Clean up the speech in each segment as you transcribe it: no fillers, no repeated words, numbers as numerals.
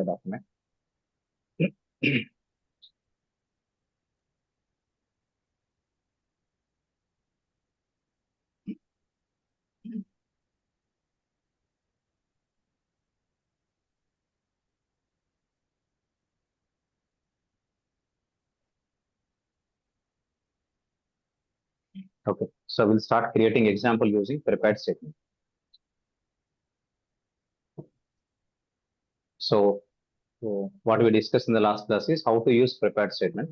the document. Okay, so we'll start creating example using prepared statement. So what we discussed in the last class is how to use prepared statement.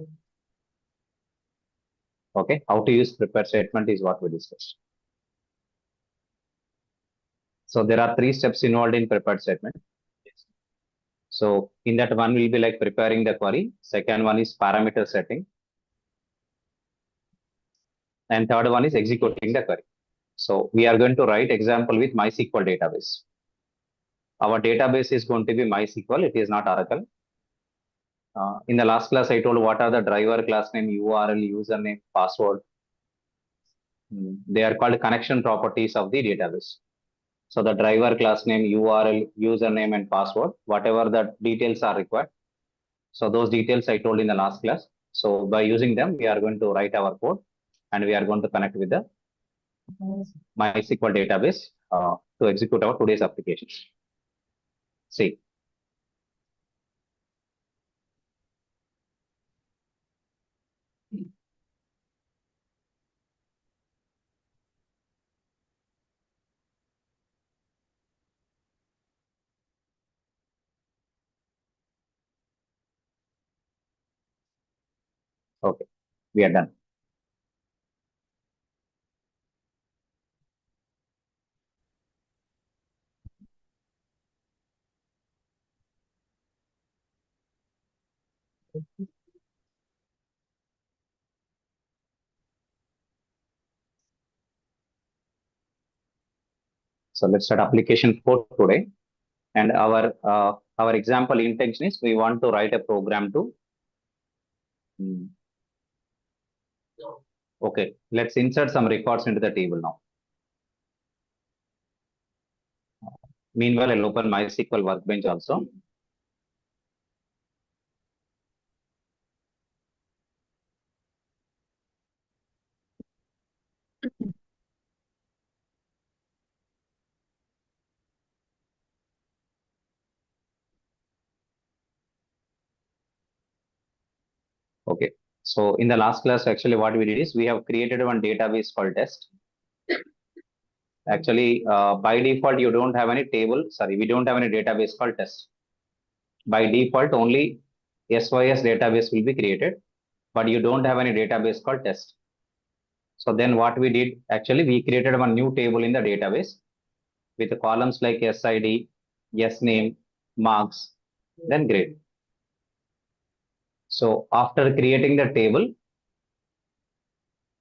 Okay, how to use prepared statement is what we discussed. So there are 3 steps involved in prepared statement. So in that one will be like preparing the query. Second one is parameter setting. And third one is executing the query. So we are going to write example with MySQL database. Our database is going to be MySQL. It is not Oracle. In the last class, I told what are the driver class name, URL, username, password. They are called connection properties of the database. So the driver class name, URL, username, and password, whatever the details are required. So those details I told in the last class. So by using them, we are going to write our code and we are going to connect with the MySQL database to execute our today's application. See. Okay, we are done. So let's start application 4 today. And our example intention is we want to write a program to. Okay, let's insert some records into the table now. Meanwhile, I'll open MySQL Workbench also. Okay, so in the last class, actually what we did is we have created one database called test. Actually, by default, you don't have any table. Sorry, we don't have any database called test. By default, only SYS database will be created, but you don't have any database called test. So then what we did, actually, we created one new table in the database with the columns like SID, SName, marks, then grade. So after creating the table,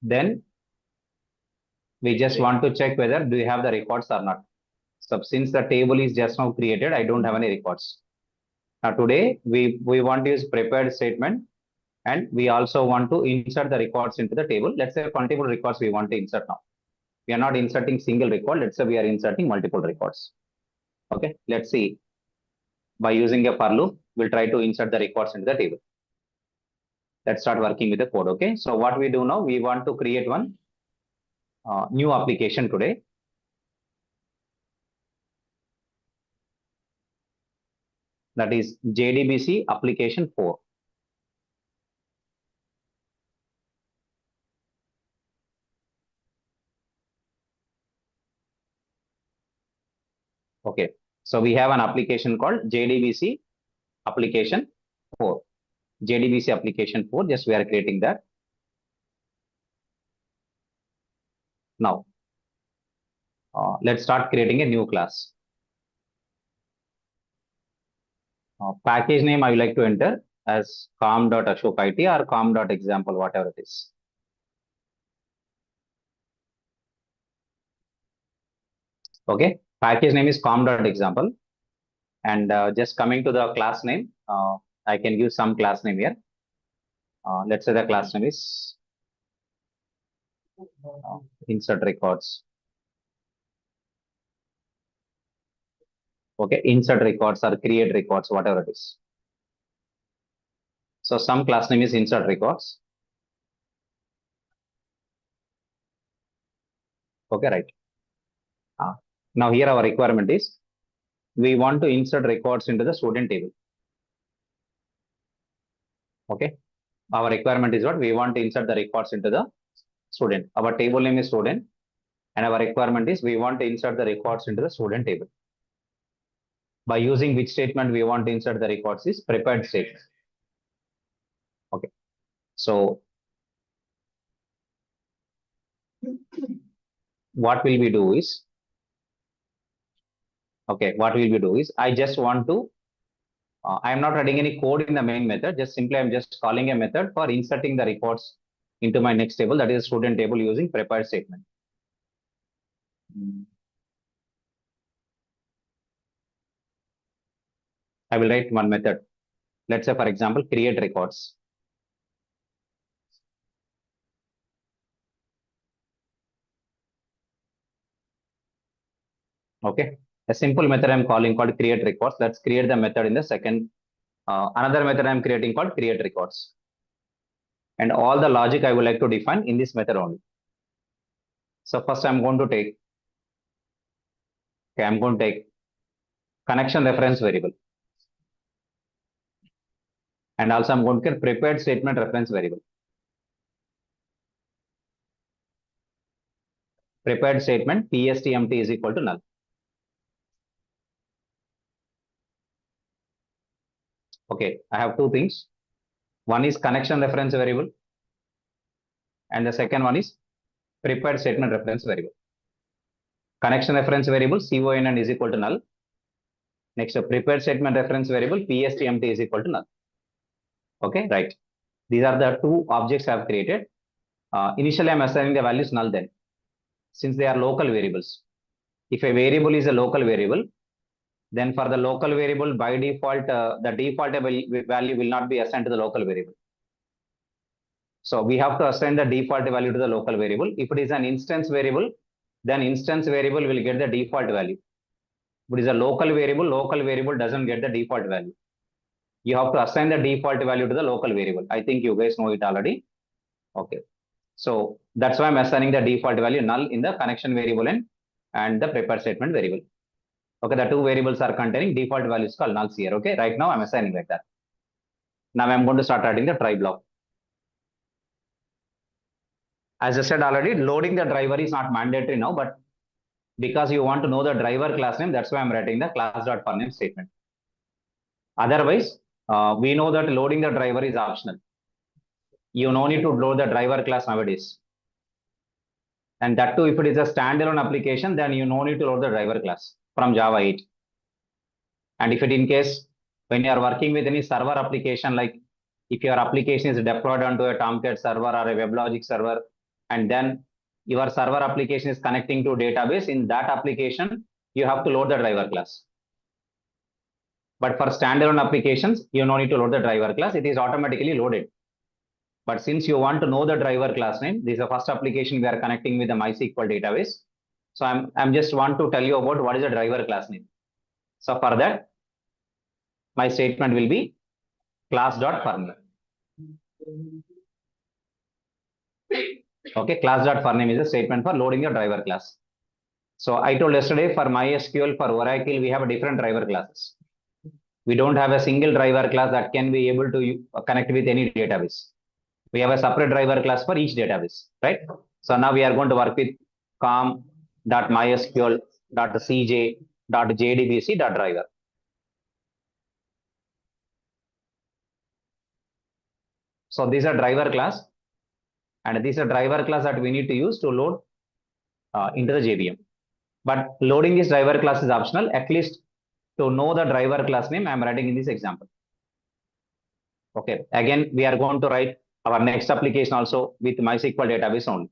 then we just want to check whether do you have the records or not. So since the table is just now created, I don't have any records. Now today we want to use prepared statement and we also want to insert the records into the table. Let's say multiple records we want to insert now. We are not inserting single record. Let's say we are inserting multiple records. Okay, let's see. By using a for loop, we'll try to insert the records into the table. Let's start working with the code. Okay, so what we do now, we want to create one new application today. That is JDBC application 4. Okay, so we have an application called JDBC application 4. JDBC application 4, just we are creating that. Now, let's start creating a new class. Package name I would like to enter as com.ashokit or com.example, whatever it is. Okay, package name is com.example. And just coming to the class name, I can use some class name here. Let's say the class name is insert records. Okay, insert records or create records, whatever it is. So some class name is insert records. Okay, right. Now here our requirement is we want to insert records into the student table. Okay, our requirement is what we want to insert the records into the student. Our table name is student, and our requirement is we want to insert the records into the student table. By using which statement we want to insert the records is prepared statement. Okay, so what will we do is, okay, what will we do is I just want to I am not writing any code in the main method. Just simply I'm just calling a method for inserting the records into my next table, that is student table, using prepared statement. I will write one method. Let's say, for example, create records. Okay, a simple method I'm calling called create records. Let's create the method in the second. Another method I'm creating called create records. And all the logic I would like to define in this method only. So first I'm going to take, okay, I'm going to take connection reference variable. And also I'm going to get prepared statement reference variable. Prepared statement pstmt is equal to null. Okay, I have two things. One is connection reference variable, and the second one is prepared statement reference variable. Connection reference variable CONN is equal to null. Next, a prepared statement reference variable pstmt is equal to null. Okay, right. These are the two objects I have created. Initially, I'm assigning the values null then, since they are local variables. If a variable is a local variable, then for the local variable, by default, the default value will not be assigned to the local variable. So we have to assign the default value to the local variable. If it is an instance variable, then instance variable will get the default value. If it is a local variable doesn't get the default value. You have to assign the default value to the local variable. I think you guys know it already. Okay. So that's why I'm assigning the default value null in the connection variable and the prepared statement variable. Okay, the two variables are containing default values called nulls here. Okay, right now I'm assigning like that. Now I'm going to start writing the try block. As I said already, loading the driver is not mandatory now, but because you want to know the driver class name, that's why I'm writing the class.forName statement. Otherwise, we know that loading the driver is optional. You no need to load the driver class nowadays. And that too, if it is a standalone application, then you no need to load the driver class from Java 8. And if it in case, when you are working with any server application, like if your application is deployed onto a Tomcat server or a WebLogic server, and then your server application is connecting to database, in that application, you have to load the driver class. But for standalone applications, you no need to load the driver class. It is automatically loaded. But since you want to know the driver class name, this is the first application we are connecting with the MySQL database. So I'm just want to tell you about what is the driver class name. So for that, my statement will be class.forName. Okay, class.forName is a statement for loading your driver class. So I told yesterday for MySQL, for Oracle, we have different driver classes. We don't have a single driver class that can be able to connect with any database. We have a separate driver class for each database, right? So now we are going to work with com.mysql.cj.jdbc.driver. So these are driver class, and these are driver class that we need to use to load into the JVM. But loading this driver class is optional. At least to know the driver class name, I'm writing in this example. Okay. Again, we are going to write our next application also with MySQL database only.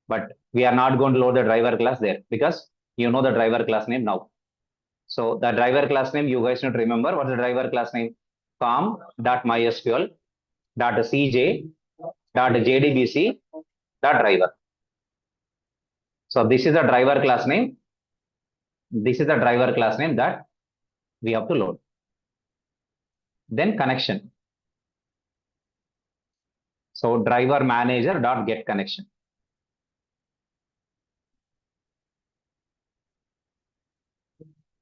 But we are not going to load the driver class there because you know the driver class name now. So the driver class name, you guys need to remember what's the driver class name? com.mysql.cj.jdbc.driver. So this is the driver class name This is the driver class name that we have to load. Then connection. So driver manager dot get connection.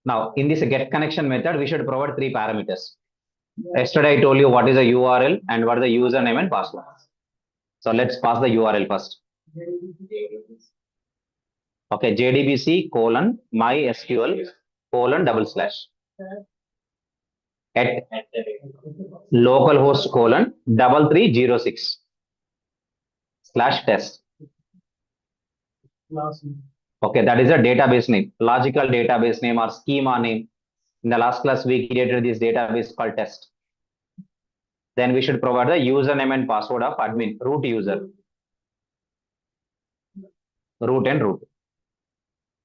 Now in this get connection method, we should provide 3 parameters. Yesterday I told you what is a URL and what is the username and password. So let's pass the URL first. Okay, JDBC colon MySQL colon / at localhost colon 3306 /test. Okay, that is a database name, logical database name or schema name. In the last class, we created this database called test. Then we should provide the username and password of admin, root user, root and root.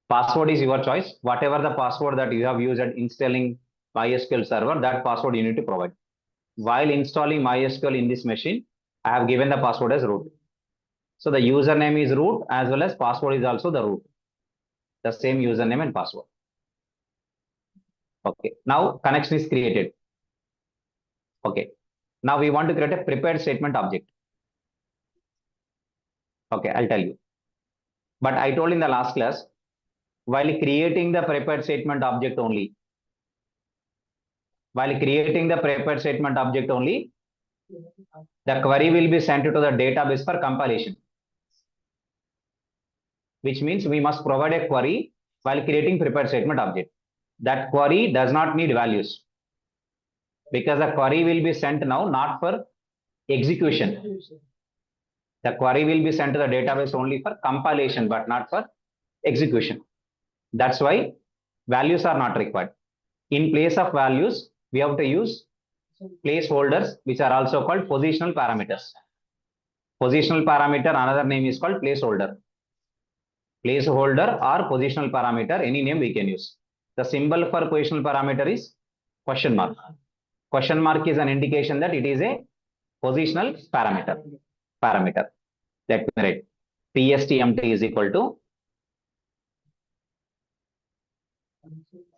Password is your choice. Whatever the password that you have used at installing MySQL server, that password you need to provide. While installing MySQL in this machine, I have given the password as root. So the username is root as well as password is also the root. The same username and password. Okay, now connection is created. Okay, now we want to create a prepared statement object. Okay, I'll tell you. But I told in the last class, while creating the prepared statement object only, the query will be sent to the database for compilation. Which means we must provide a query while creating prepared statement object. That query does not need values because the query will be sent now not for execution. The query will be sent to the database only for compilation but not for execution. That's why values are not required. In place of values, we have to use placeholders, which are also called positional parameters. Positional parameter, another name is called placeholder. Placeholder or positional parameter, any name we can use. The symbol for positional parameter is question mark. Question mark is an indication that it is a positional parameter. Let me write. PSTMT is equal to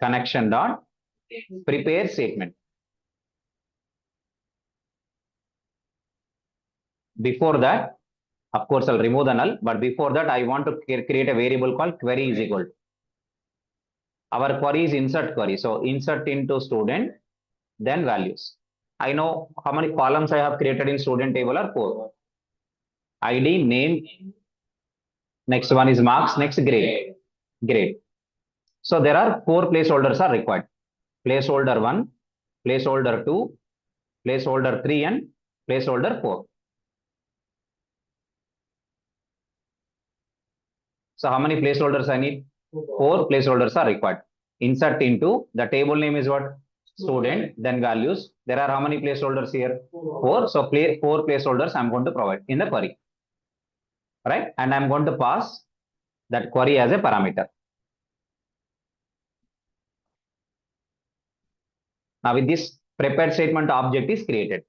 connection dot prepare statement. Before that, of course, I'll remove the null, but before that, I want to create a variable called query is equal to. Our query is insert query. So insert into student, then values. I know how many columns I have created in student table are 4. ID, name, next one is marks, next grade. So there are 4 placeholders are required. Placeholder 1, placeholder 2, placeholder 3 and placeholder 4. So how many placeholders I need? 4 placeholders are required. Insert into the table name is what? Student, then values. There are how many placeholders here? 4. So 4 placeholders I'm going to provide in the query. Right? And I'm going to pass that query as a parameter. Now with this prepared statement object is created.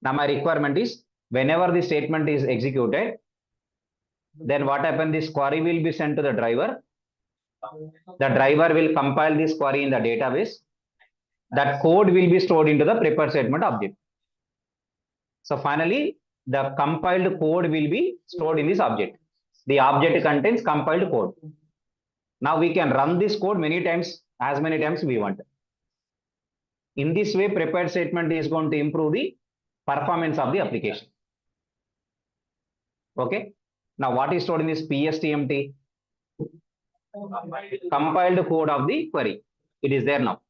Now my requirement is whenever the statement is executed, then what happens? This query will be sent to the driver. The driver will compile this query in the database. That code will be stored into the prepared statement object. So finally, the compiled code will be stored in this object. The object contains compiled code. Now we can run this code many times, as many times we want. In this way, prepared statement is going to improve the performance of the application. Okay. Now what is stored in this PSTMT? Compiled code of the query. It is there now.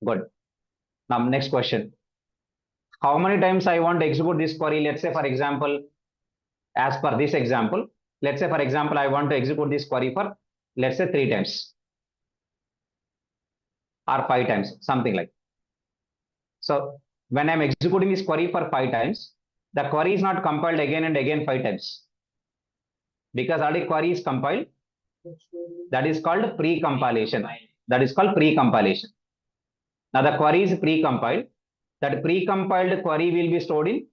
Good. Now next question. How many times I want to execute this query? Let's say, for example, as per this example, let's say, for example, I want to execute this query for, let's say, 3 times or 5 times, something like. So when I'm executing this query for 5 times, the query is not compiled again and again 5 times because already query is compiled. That is called pre-compilation. Now the query is pre-compiled. That pre-compiled query will be stored in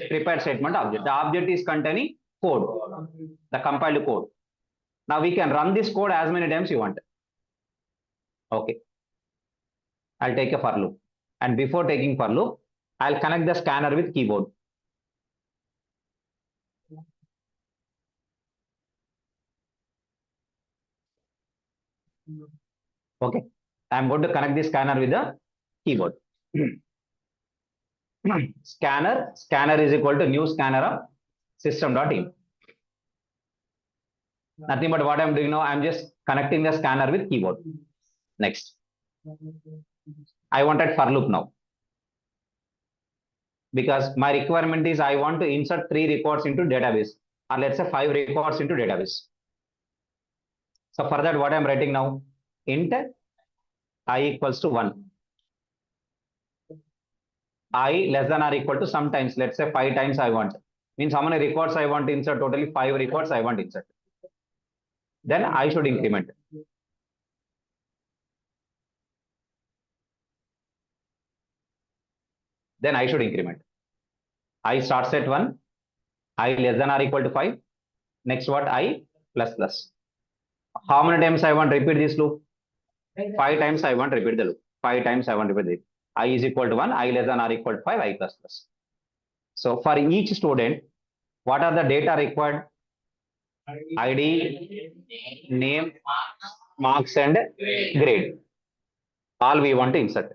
prepared statement object. The object is containing code, the compiled code. Now we can run this code as many times you want. Okay. I'll take a for loop. And before taking for loop, I'll connect the scanner with keyboard. Okay. I'm going to connect the scanner with the keyboard. Scanner is equal to new scanner of system.in. Nothing but what I'm doing now, I'm just connecting the scanner with keyboard. Next. I wanted for loop now. Because my requirement is I want to insert 3 records into database, or let's say 5 records into database. So for that, what I'm writing now, int I equals to 1. I less than or equal to sometimes, let's say 5 times I want. Means how many records I want to insert, totally 5 records I want to insert. Then I should increment. Then I should increment. I starts at 1, I less than or equal to 5. Next what, I plus plus. How many times I want to repeat this loop? 5 times I want to repeat the loop. 5 times I want to repeat it. I is equal to 1, I less than or equal to 5, I plus plus. So for each student, what are the data required? ID, name, marks, and grade. All we want to insert.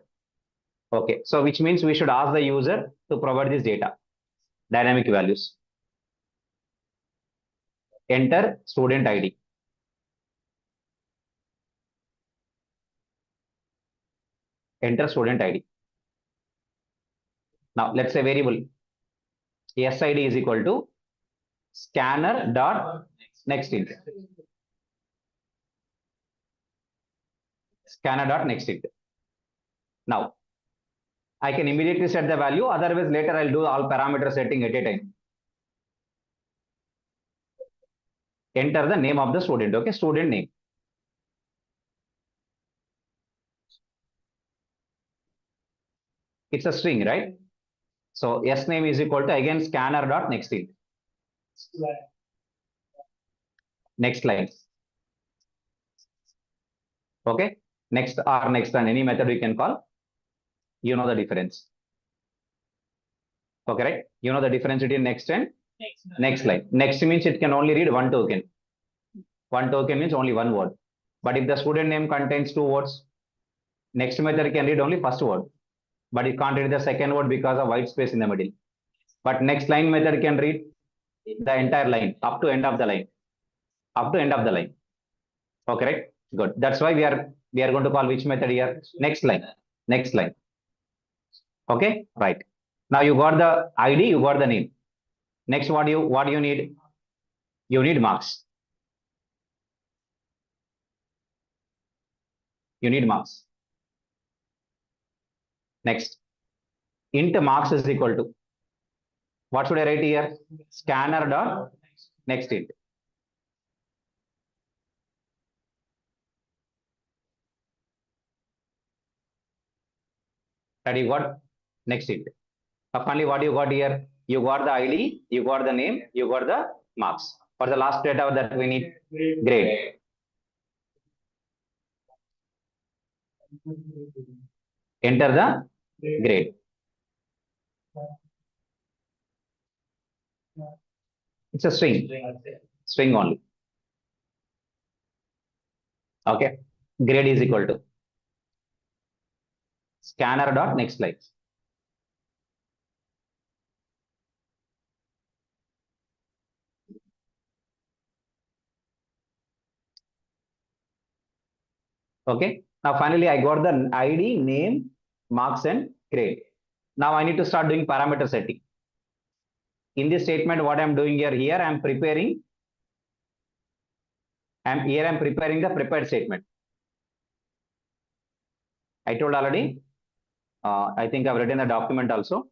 Okay, so which means we should ask the user to provide this data, dynamic values. Enter student ID. Enter student ID. Now let's say variable SID is equal to scanner dot next int. Scanner dot next int. Now I can immediately set the value. Otherwise, later I'll do all parameter setting at a time. Enter the name of the student. Okay, student name. It's a string, right? So S name is equal to again scanner dot next int. Next line. Okay. Next or next and any method we can call. You know the difference. Okay, right? You know the difference between next and next line. Next means it can only read one token. One token means only one word. But if the student name contains 2 words, next method can read only first word. But it can't read the second word because of white space in the middle. But next line method can read the entire line up to end of the line. Up to end of the line. Okay, right? Good. That's why we are going to call which method here? Next line. Next line. Okay, right. Now you got the ID, you got the name. Next, what do you need? You need marks. You need marks. Next, int marks is equal to what should I write here? Scanner dot next int. That you got next int. Finally, what you got here? You got the ID, you got the name, you got the marks. For the last data that we need, grade. Enter the grade. It's a string only. Okay, grade is equal to scanner dot next line. Okay. Now finally I got the ID, name, marks, and grade. Now I need to start doing parameter setting. In this statement, what I'm doing here, I'm preparing. I'm preparing the prepared statement. I told already. I think I've written the document also.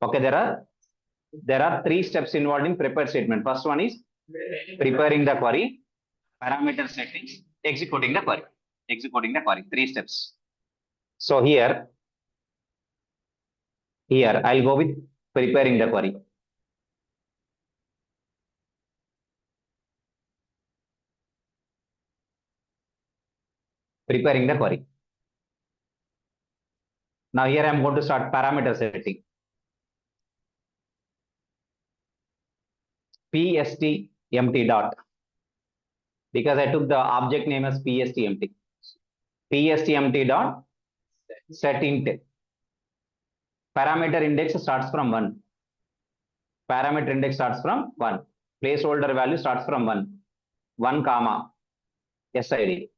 Okay, there are 3 steps involved in prepared statement. First one is preparing the query, parameter settings, executing the query. Executing the query. 3 steps. So here I'll go with preparing the query. preparing the query. Now here I am going to start parameter setting. PSTMT dot, because I took the object name as PSTMT. PSTMT dot set int. Parameter index starts from 1. Parameter index starts from 1. Placeholder value starts from 1. 1 comma SID.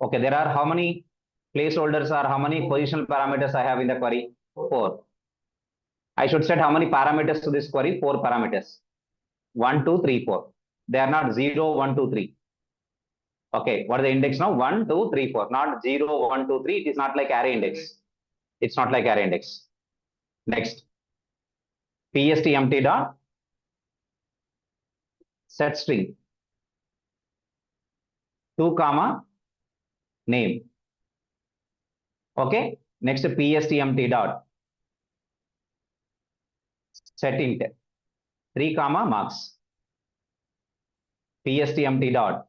Okay, there are how many placeholders or how many positional parameters I have in the query? 4. I should set how many parameters to this query? 4 parameters. 1, 2, 3, 4. They are not 0, 1, 2, 3. Okay, what is the index now? 1, 2, 3, 4. Not 0, 1, 2, 3. It is not like array index. It's not like array index. Next, PSTMT dot set string 2 comma name. Okay, next PSTMT dot set int 3 comma marks. PSTMT dot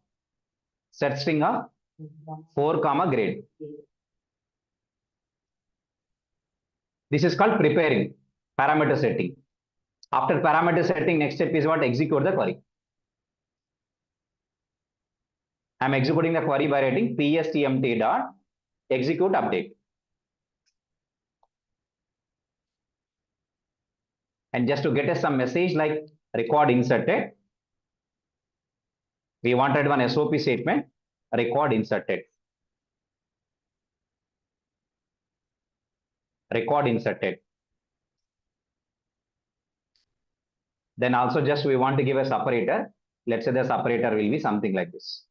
set string of 4 comma grade. This is called preparing parameter setting. After parameter setting, next step is what? Execute the query. I am executing the query by writing PSTMT dot execute update. And just to get us some message like record inserted, we wanted one SOP statement, record inserted. Record inserted. Then also just we want to give a separator. Let's say the separator will be something like this.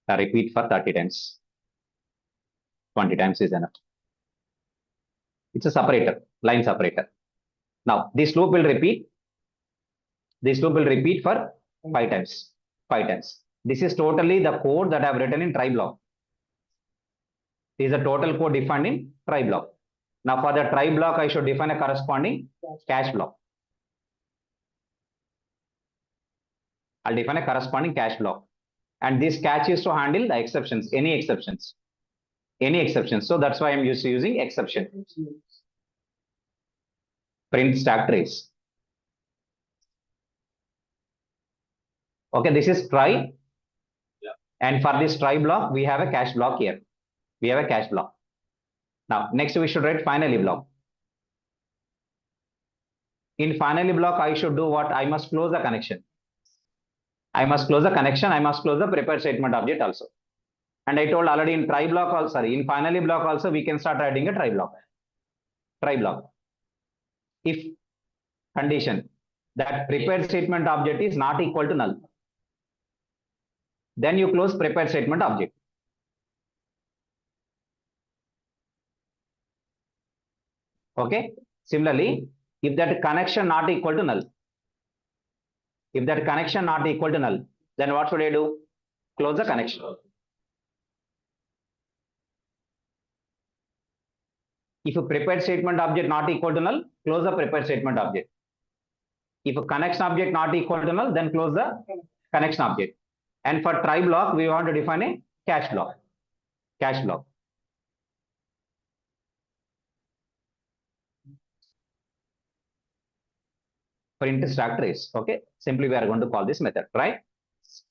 I repeat for 30 times. 20 times is enough. It's a separator, line separator. Now this loop will repeat. This loop will repeat for 5 times. 5 times. This is totally the code that I have written in try block. This is a total code defined in try block. Now for the try block, I should define a corresponding catch block. I'll define a corresponding catch block. And this catch is to handle the exceptions, any exceptions. Any exceptions. So that's why I'm using exception. Print stack trace. Okay, this is try. Yeah. And for this try block, we have a catch block here. We have a catch block. Now, next we should write finally block. In finally block, I should do what? I must close the connection. I must close the connection. I must close the prepared statement object also. And I told already in try block also, sorry, in finally block also, we can start writing a try block. Try block. If condition that prepared statement object is not equal to null, then you close prepared statement object. Okay. Similarly, if that connection not equal to null, if that connection not equal to null, then what should I do? Close the connection. If a prepared statement object not equal to null, close the prepared statement object. If a connection object not equal to null, then close the connection object. And for try block, we want to define a catch block. Catch block. Print stack trace. Okay. Simply we are going to call this method, right?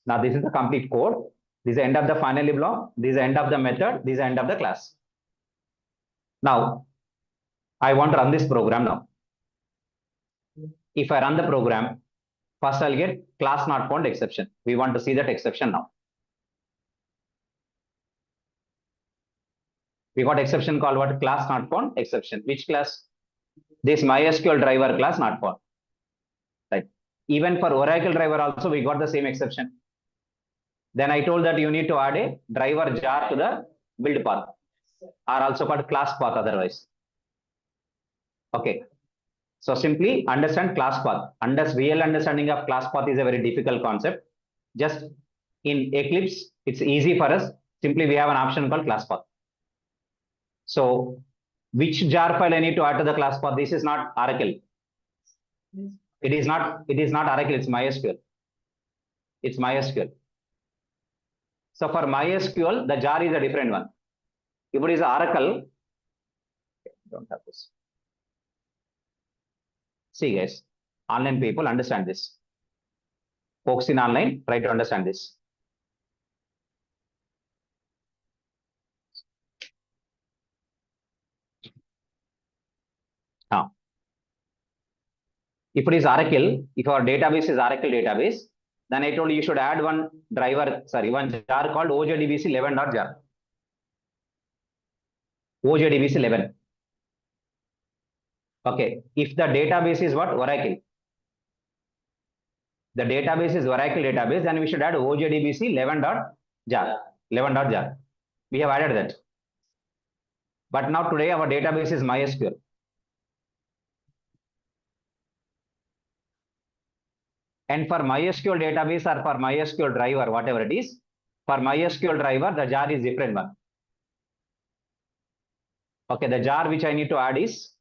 Now this is the complete code. This is the end of the finally block. This is the end of the method. This is the end of the class. Now, I want to run this program now. If I run the program, first I'll get class not found exception. We want to see that exception now. We got exception called what? Class not found exception. Which class? This MySQL driver class not found. Right. Even for Oracle driver also, we got the same exception. Then I told that you need to add a driver jar to the build path, or also called class path otherwise. Okay. So simply understand class path. Real understanding of class path is a very difficult concept. Just in Eclipse, it's easy for us. Simply we have an option called class path. So which jar file I need to add to the class path? This is not Oracle. It is not Oracle, it's MySQL. It's MySQL. So for MySQL, the jar is a different one. If it is Oracle, don't have this. See guys, online people understand this. Folks in online, try to understand this. Now, if it is Oracle, if our database is Oracle database, then I told you should add one driver, one jar called OJDBC11.jar. OJDBC11. Okay, if the database is what? Oracle. The database is Oracle database, then we should add OJDBC11.jar. 11.jar. We have added that. But now today our database is MySQL. And for MySQL database or for MySQL driver, whatever it is, for MySQL driver, the jar is different one. Okay, the jar which I need to add is,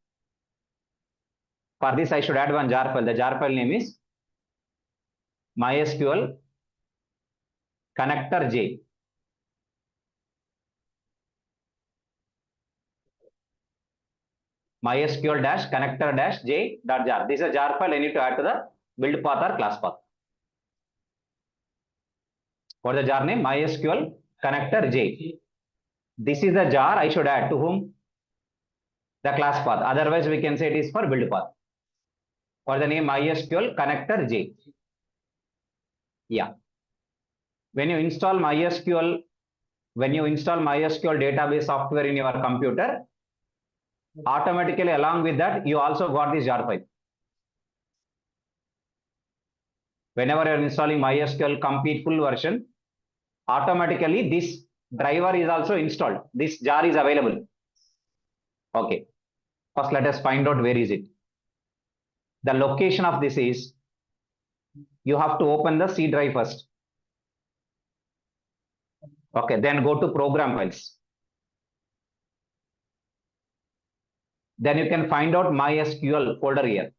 for this I should add one jar file. The jar file name is MySQL connector J. MySQL dash connector dash J dot jar. This is a jar file I need to add to the build path or class path. What is the jar name? MySQL connector J. This is the jar I should add to whom? The class path. Otherwise, we can say it is for build path. For the name MySQL connector J. Yeah. When you install MySQL database software in your computer, automatically along with that, you also got this jar file. Whenever you are installing MySQL complete full version, automatically this driver is also installed. This jar is available. Okay. First, let us find out where is it. The location of this is, you have to open the C drive first. Okay, then go to program files. Then you can find out MySQL folder here.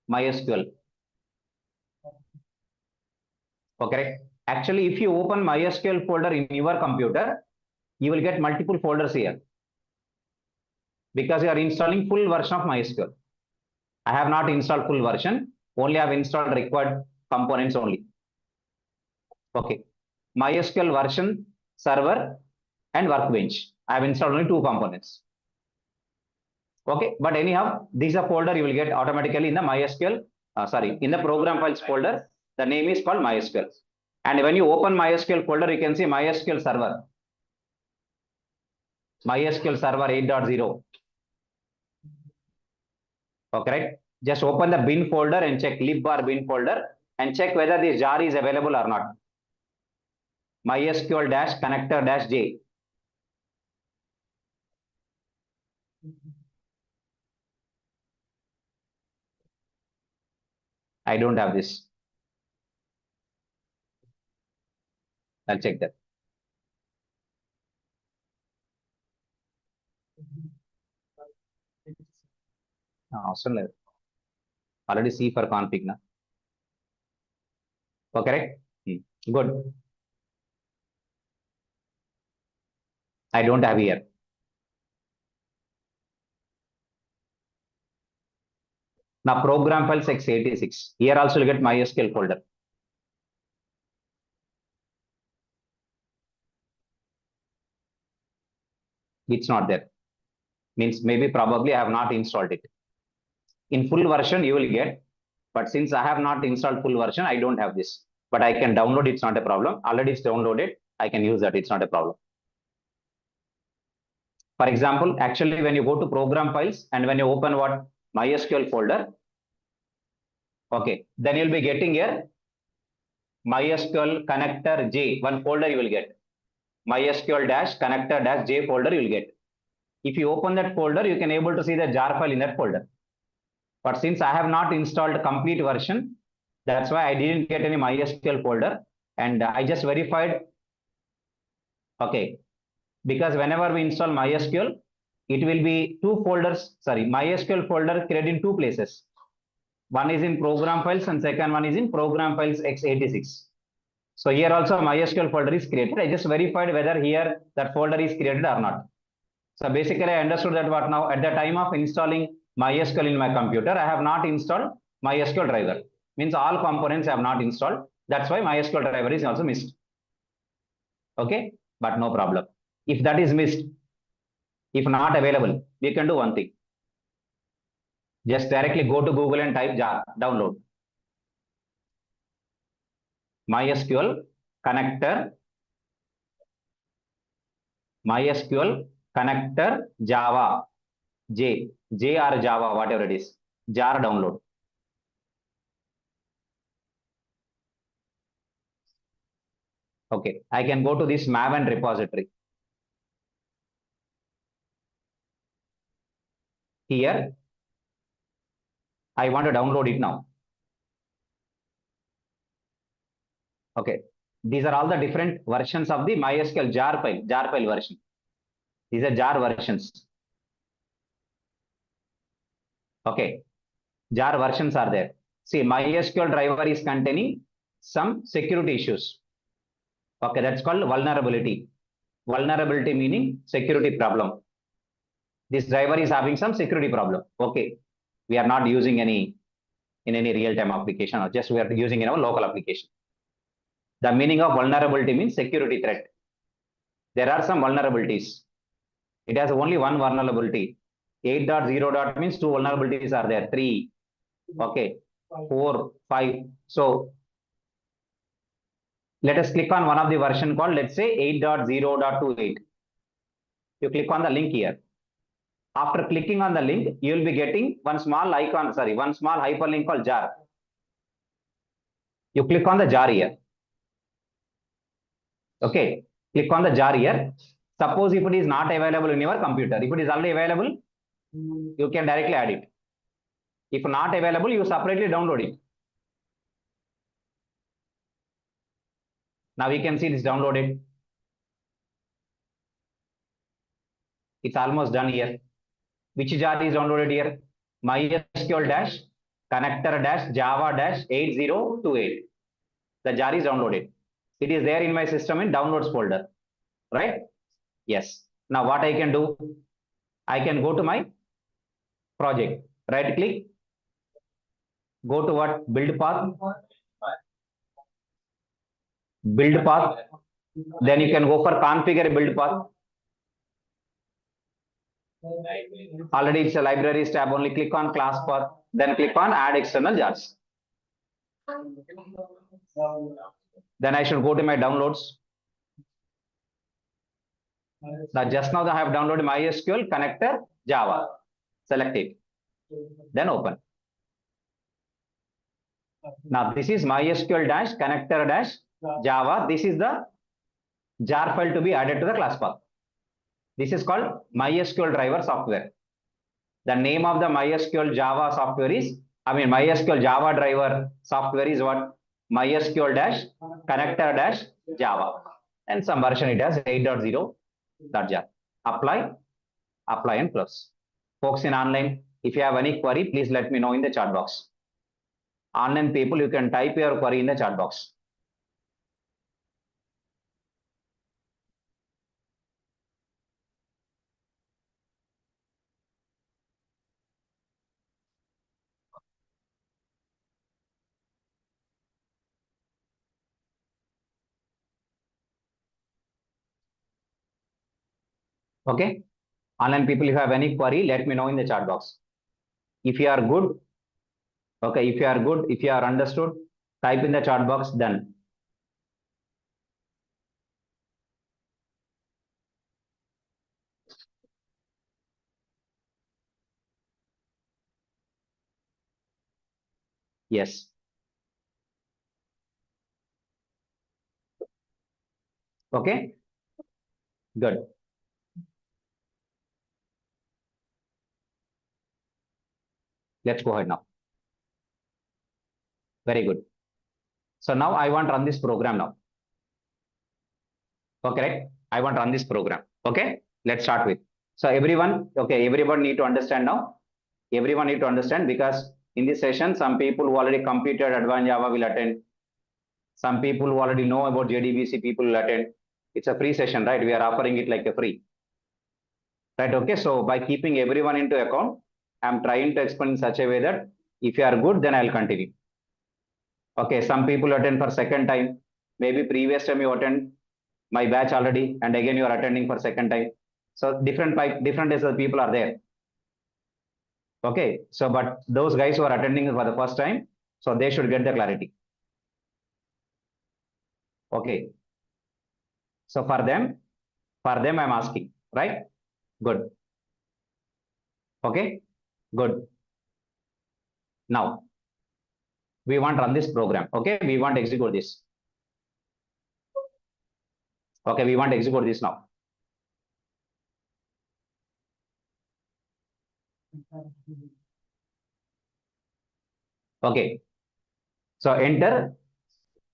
MySQL. Okay. Actually, if you open MySQL folder in your computer, you will get multiple folders here, because you are installing full version of MySQL. I have not installed full version, only I have installed required components only. Okay. MySQL version, server, and workbench. I have installed only 2 components. Okay, but anyhow, this is a folder you will get automatically in the MySQL, in the program files folder. The name is called MySQL. And when you open MySQL folder, you can see MySQL server. MySQL server 8.0. Okay, right? Just open the bin folder and check lib or bin folder and check whether this jar is available or not. MySQL dash connector dash J. I don't have this. I'll check that. Awesome. Already C for config now. Okay, right? Good. I don't have here. Now program files x86. Here also you get MySQL folder. It's not there. Means maybe probably I have not installed it. In full version you will get, but since I have not installed full version, I don't have this. But I can download, it's not a problem. Already it's downloaded. I can use that, it's not a problem. For example, actually when you go to program files and when you open what? MySQL folder, okay, then you'll be getting here MySQL connector J, one folder you will get. MySQL dash connector dash J folder you will get. If you open that folder, you can able to see the jar file in that folder. But since I have not installed complete version, that's why I didn't get any MySQL folder. And I just verified. Okay. because whenever we install MySQL, it will be two folders. Sorry, MySQL folder created in two places. One is in program files and second one is in program files x86. So here also MySQL folder is created. I just verified whether here that folder is created or not. So basically I understood that what now at the time of installing MySQL in my computer, I have not installed MySQL driver. Means all components I have not installed. That's why MySQL driver is also missed. Okay, but no problem. If that is missed, if not available, we can do one thing. Just directly go to Google and type jar, download. MySQL connector, MySQL connector Java, J or Java, whatever it is, jar download. Okay, I can go to this Maven repository. Here, I want to download it now. Okay, these are all the different versions of the MySQL jar file version. These are jar versions. Okay, jar versions are there. See, MySQL driver is containing some security issues. Okay, that's called vulnerability. Vulnerability meaning security problem. This driver is having some security problem. Okay, we are not using any in any real-time application, or just we are using in our local application. The meaning of vulnerability means security threat. There are some vulnerabilities. It has only one vulnerability. 8.0. Means two vulnerabilities are there. 3, okay, 4, 5. So let us click on one of the version called, let's say 8.0.28. You click on the link here. After clicking on the link, you will be getting one small icon, one small hyperlink called jar. You click on the jar here. Okay, click on the jar here. Suppose if it is not available in your computer, if it is already available, you can directly add it. If not available, you separately download it. Now we can see this downloaded. It's almost done here. Which jar is downloaded here? MySQL dash connector dash Java dash 8028. The jar is downloaded. It is there in my system in downloads folder, right? Yes. Now what I can do? I can go to my project, right click, go to what? Build path. Build path. Then you can go for configure build path. Already it's a libraries tab. Only click on class path. Then click on add external jars. Then I should go to my downloads. Now just now I have downloaded MySQL connector Java. Select it. Then open. Now this is MySQL dash connector dash Java. This is the jar file to be added to the class path. This is called MySQL driver software. The name of the MySQL Java software is, MySQL Java driver software is what? MySQL dash connector dash Java. And some version it has 8.0.jar. Apply and close. Folks in online, if you have any query, please let me know in the chat box. Online people, you can type your query in the chat box. Okay. Online people, if you have any query, let me know in the chat box. If you are good, okay, if you are good, if you are understood, type in the chat box, done. Yes. Okay. Good. Let's go ahead now. Very good. So now I want to run this program now. Okay, right? I want to run this program. Okay, let's start with. So everyone, okay, everyone need to understand now. Everyone need to understand because in this session, some people who already completed advanced Java will attend. Some people who already know about JDBC people will attend. It's a free session, right? We are offering it like a free. Right, okay. So by keeping everyone into account, I'm trying to explain in such a way that if you are good, then I'll continue. Okay, some people attend for second time. Maybe previous time you attend my batch already, and again you are attending for second time. So different days of people are there. Okay, so but those guys who are attending for the first time, so they should get the clarity. Okay, so for them I'm asking, right? Good. Okay, good. Now we want to run this program. Okay, we want to execute this. Okay, we want to execute this now. Okay, so enter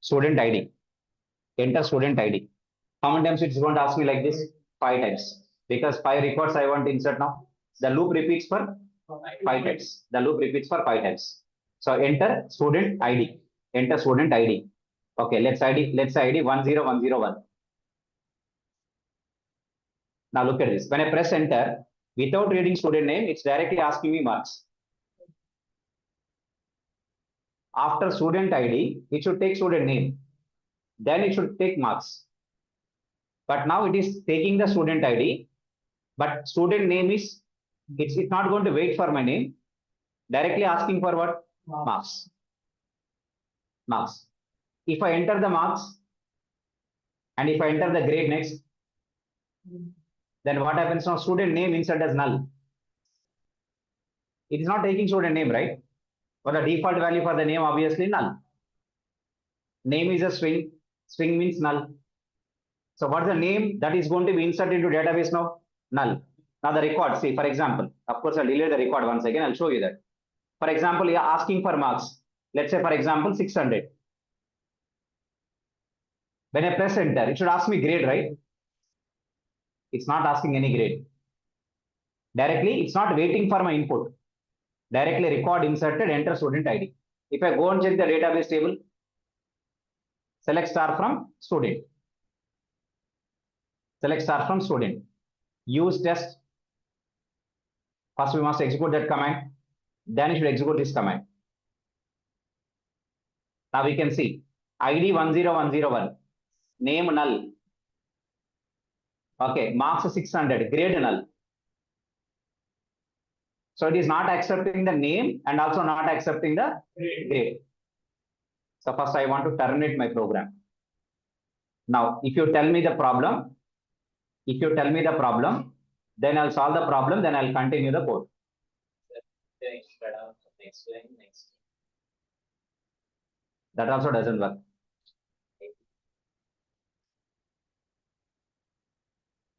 student ID. Enter student ID. How many times it's going to ask me like this? 5 times. Because 5 records I want to insert now. The loop repeats for 5 times. The loop repeats for 5 times. So enter student ID. Enter student ID. Okay, let's say ID 10101. Now look at this. When I press enter, without reading student name, it's directly asking me marks. After student ID, it should take student name. Then it should take marks. But now it is taking the student ID, but student name is, it's not going to wait for my name, directly asking for what? Marks. Marks. If I enter the marks and if I enter the grade next, then what happens now? Student name insert as null. It is not taking student name, right? But the default value for the name obviously null. Name is a string. String means null. So what's the name that is going to be inserted into database now? Null. Now the record, see, for example, of course, I'll delete the record once again. I'll show you that. For example, you're asking for marks. Let's say, for example, 600. When I press enter, it should ask me grade, right? It's not asking any grade. Directly, it's not waiting for my input. Directly record inserted, enter student ID. If I go and check the database table, select star from student. Select star from student. Use test. First, we must execute that command. Then you should execute this command. Now we can see ID 10101. Name null. Okay, marks 600. Grade null. So it is not accepting the name and also not accepting the grade. So first I want to terminate my program. Now, if you tell me the problem, then I'll solve the problem, then I'll continue the code. That also doesn't work.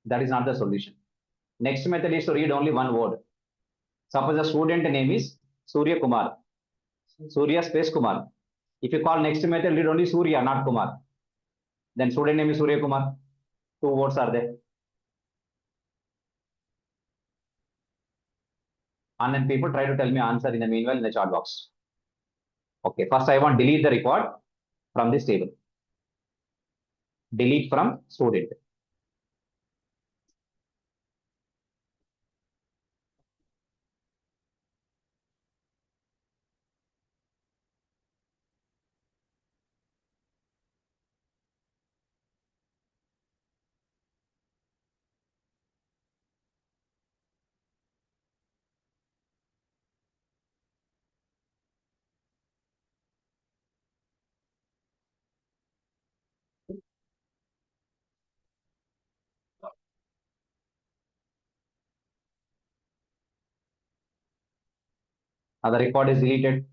That is not the solution. Next method is to read only one word. Suppose the student name is Surya Kumar. Surya space Kumar. If you call next method, read only Surya, not Kumar. Then student name is Surya Kumar. 2 words are there. And then people try to tell me answer in the meanwhile in the chat box. Okay, first I want delete the record from this table. Delete from student. Now the record is deleted.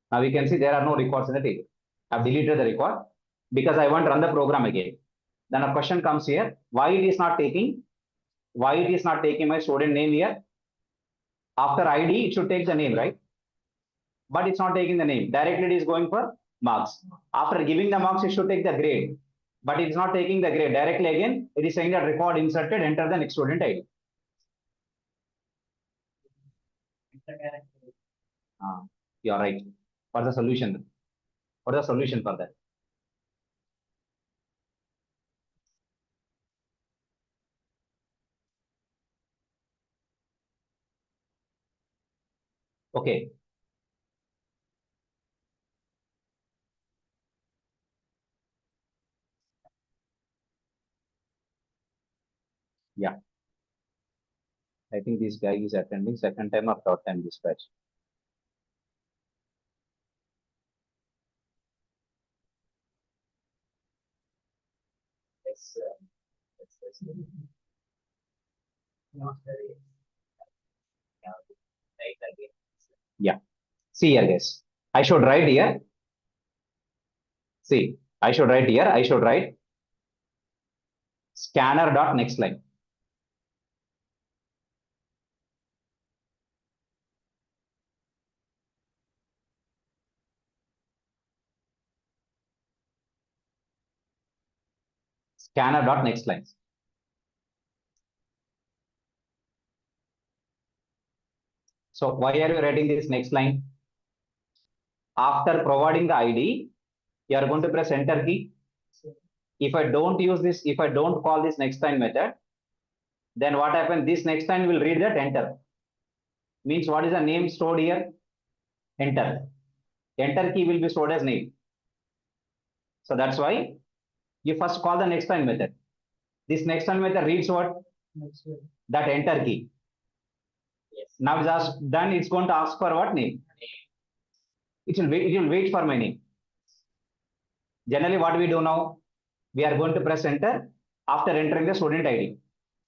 Now we can see there are no records in the table. I've deleted the record because I want to run the program again. Then a question comes here, why it is not taking my student name here? After ID, it should take the name, right? But it's not taking the name. Directly it is going for marks. After giving the marks, it should take the grade, but it is not taking the grade directly. Again, it is saying that record inserted, enter the next student ID. You are right. What's the solution? What is the solution for that? Okay. Yeah. I think this guy is attending second time or third time this batch. Yeah. See here, guys. I should write here. See, I should write here. I should write scanner dot next line. Scanner dot next line. So why are you writing this next line? After providing the ID, you are going to press enter key. If I don't use this, if I don't call this next line method, then what happens? This next line will read that enter. Means what is the name stored here? Enter. Enter key will be stored as name. So that's why you first call the next line method. This next line method reads what? That enter key. Yes. Now it's asked, then it's going to ask for what name? It will wait for my name. Generally, what we do now, we are going to press enter after entering the student ID.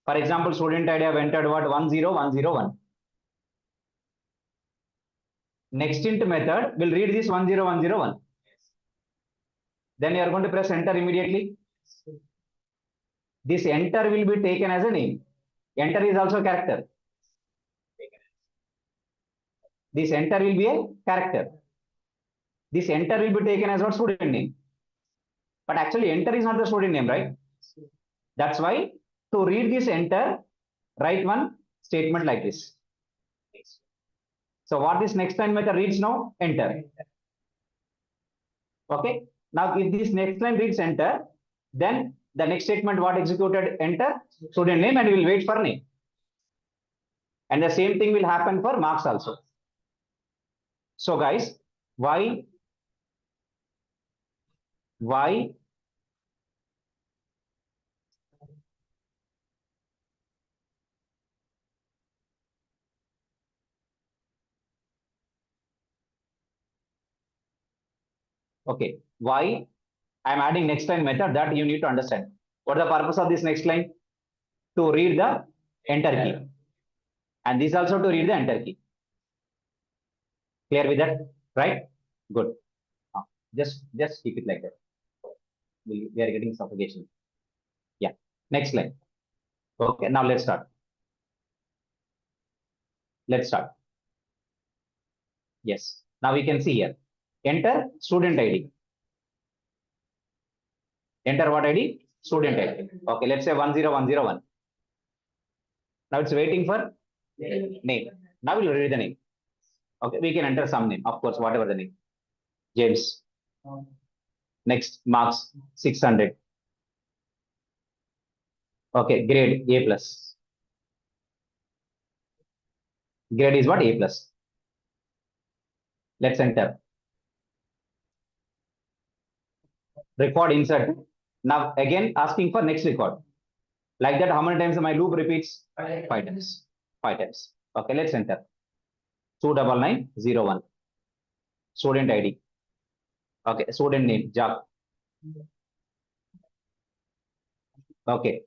For example, student ID have entered what? 10101. Next int method will read this 10101. Then you are going to press enter immediately. This enter will be taken as a name. Enter is also a character. This enter will be a character. This enter will be taken as what? Student name. But actually enter is not the student name, right? That's why to read this enter, write one statement like this. So what this next line method reads now? Enter. Okay. Now if this next line reads enter, then the next statement what executed? Enter student name, and we will wait for name. And the same thing will happen for marks also. So guys, why okay, why I'm adding next line method, that you need to understand. What is the purpose of this next line? To read the enter key. And this also to read the enter key. Clear with that? Right? Good. Just keep it like that. We are getting suffocation. Yeah. Next line. Okay. Now let's start. Let's start. Yes. Now we can see here. Enter student ID. Enter what ID? Student ID. Okay. Let's say 10101. Now it's waiting for name. Now we'll read the name. Okay. We can enter some name. Of course, whatever the name. James. Next, marks 600. Okay, grade A plus. Grade is what? A plus. Let's enter. Record insert. Now again asking for next record. Like that, how many times my loop repeats? 5 times. 5 times. Okay, let's enter. 29901. Student ID. Okay, student name, Java. Okay,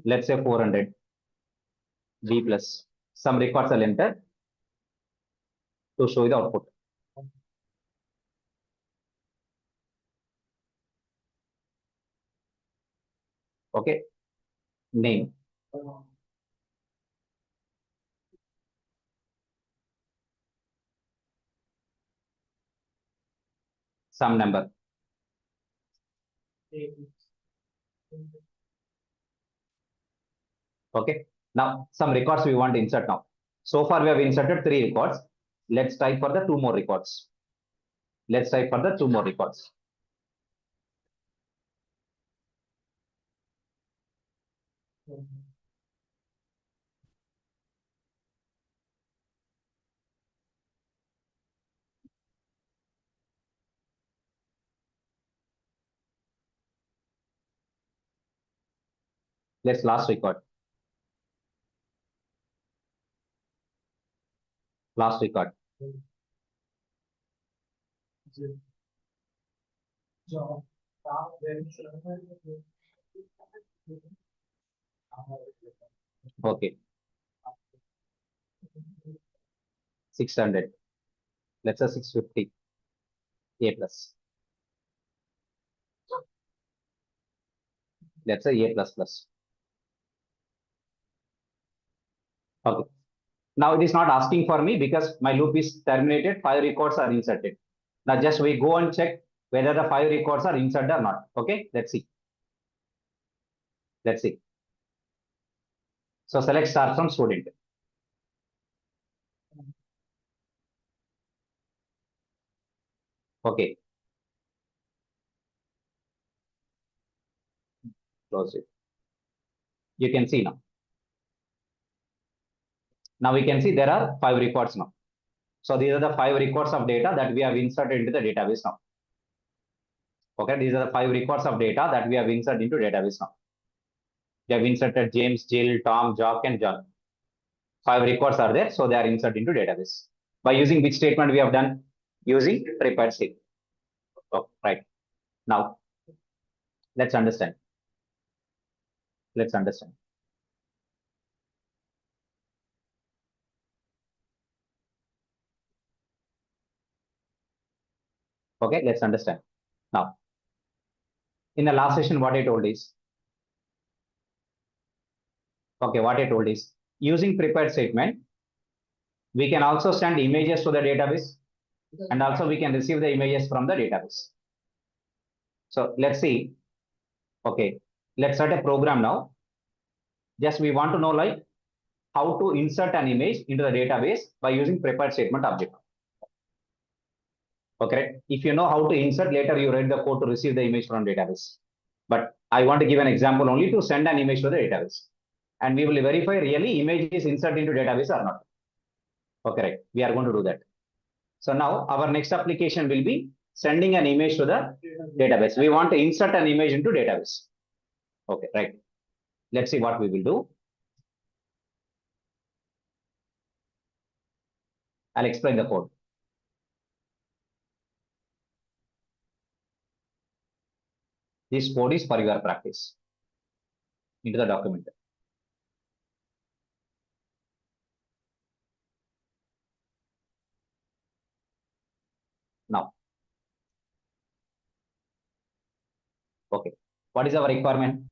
let's say 400. B plus. Some records I'll enter to show you the output. Okay, name. some number. Okay. Now some records we want to insert now. So far we have inserted 3 records. Let's type for the 2 more records. Let's type for the 2 more records. Let's last record. Last record. Okay. 600. Let's say 650. A plus. Let's say A plus plus. Okay. Now it is not asking for me because my loop is terminated. 5 records are inserted. Now just we go and check whether the 5 records are inserted or not. Okay. Let's see. Let's see. So select start from student. Okay. Close it. You can see now. Now we can see there are 5 records now. So these are the 5 records of data that we have inserted into the database now. Okay, these are the 5 records of data that we have inserted into database now. We have inserted James, Jill, Tom, Jock, and John. 5 records are there, so they are inserted into database. By using which statement we have done? Using prepared statement. Oh, right. Now, let's understand. Let's understand. Okay, let's understand. Now, in the last session, what I told is, okay, what I told is, using prepared statement, we can also send images to the database, and also we can receive the images from the database. So let's see. Okay, let's start a program now. Just we want to know like how to insert an image into the database by using prepared statement object. Okay, if you know how to insert, later you write the code to receive the image from database. But I want to give an example only to send an image to the database. And we will verify really image is inserted into database or not. Okay, right. We are going to do that. So now our next application will be sending an image to the database. We want to insert an image into database. Okay, right. Let's see what we will do. I'll explain the code. This code is for your practice into the document. Now, okay, what is our requirement?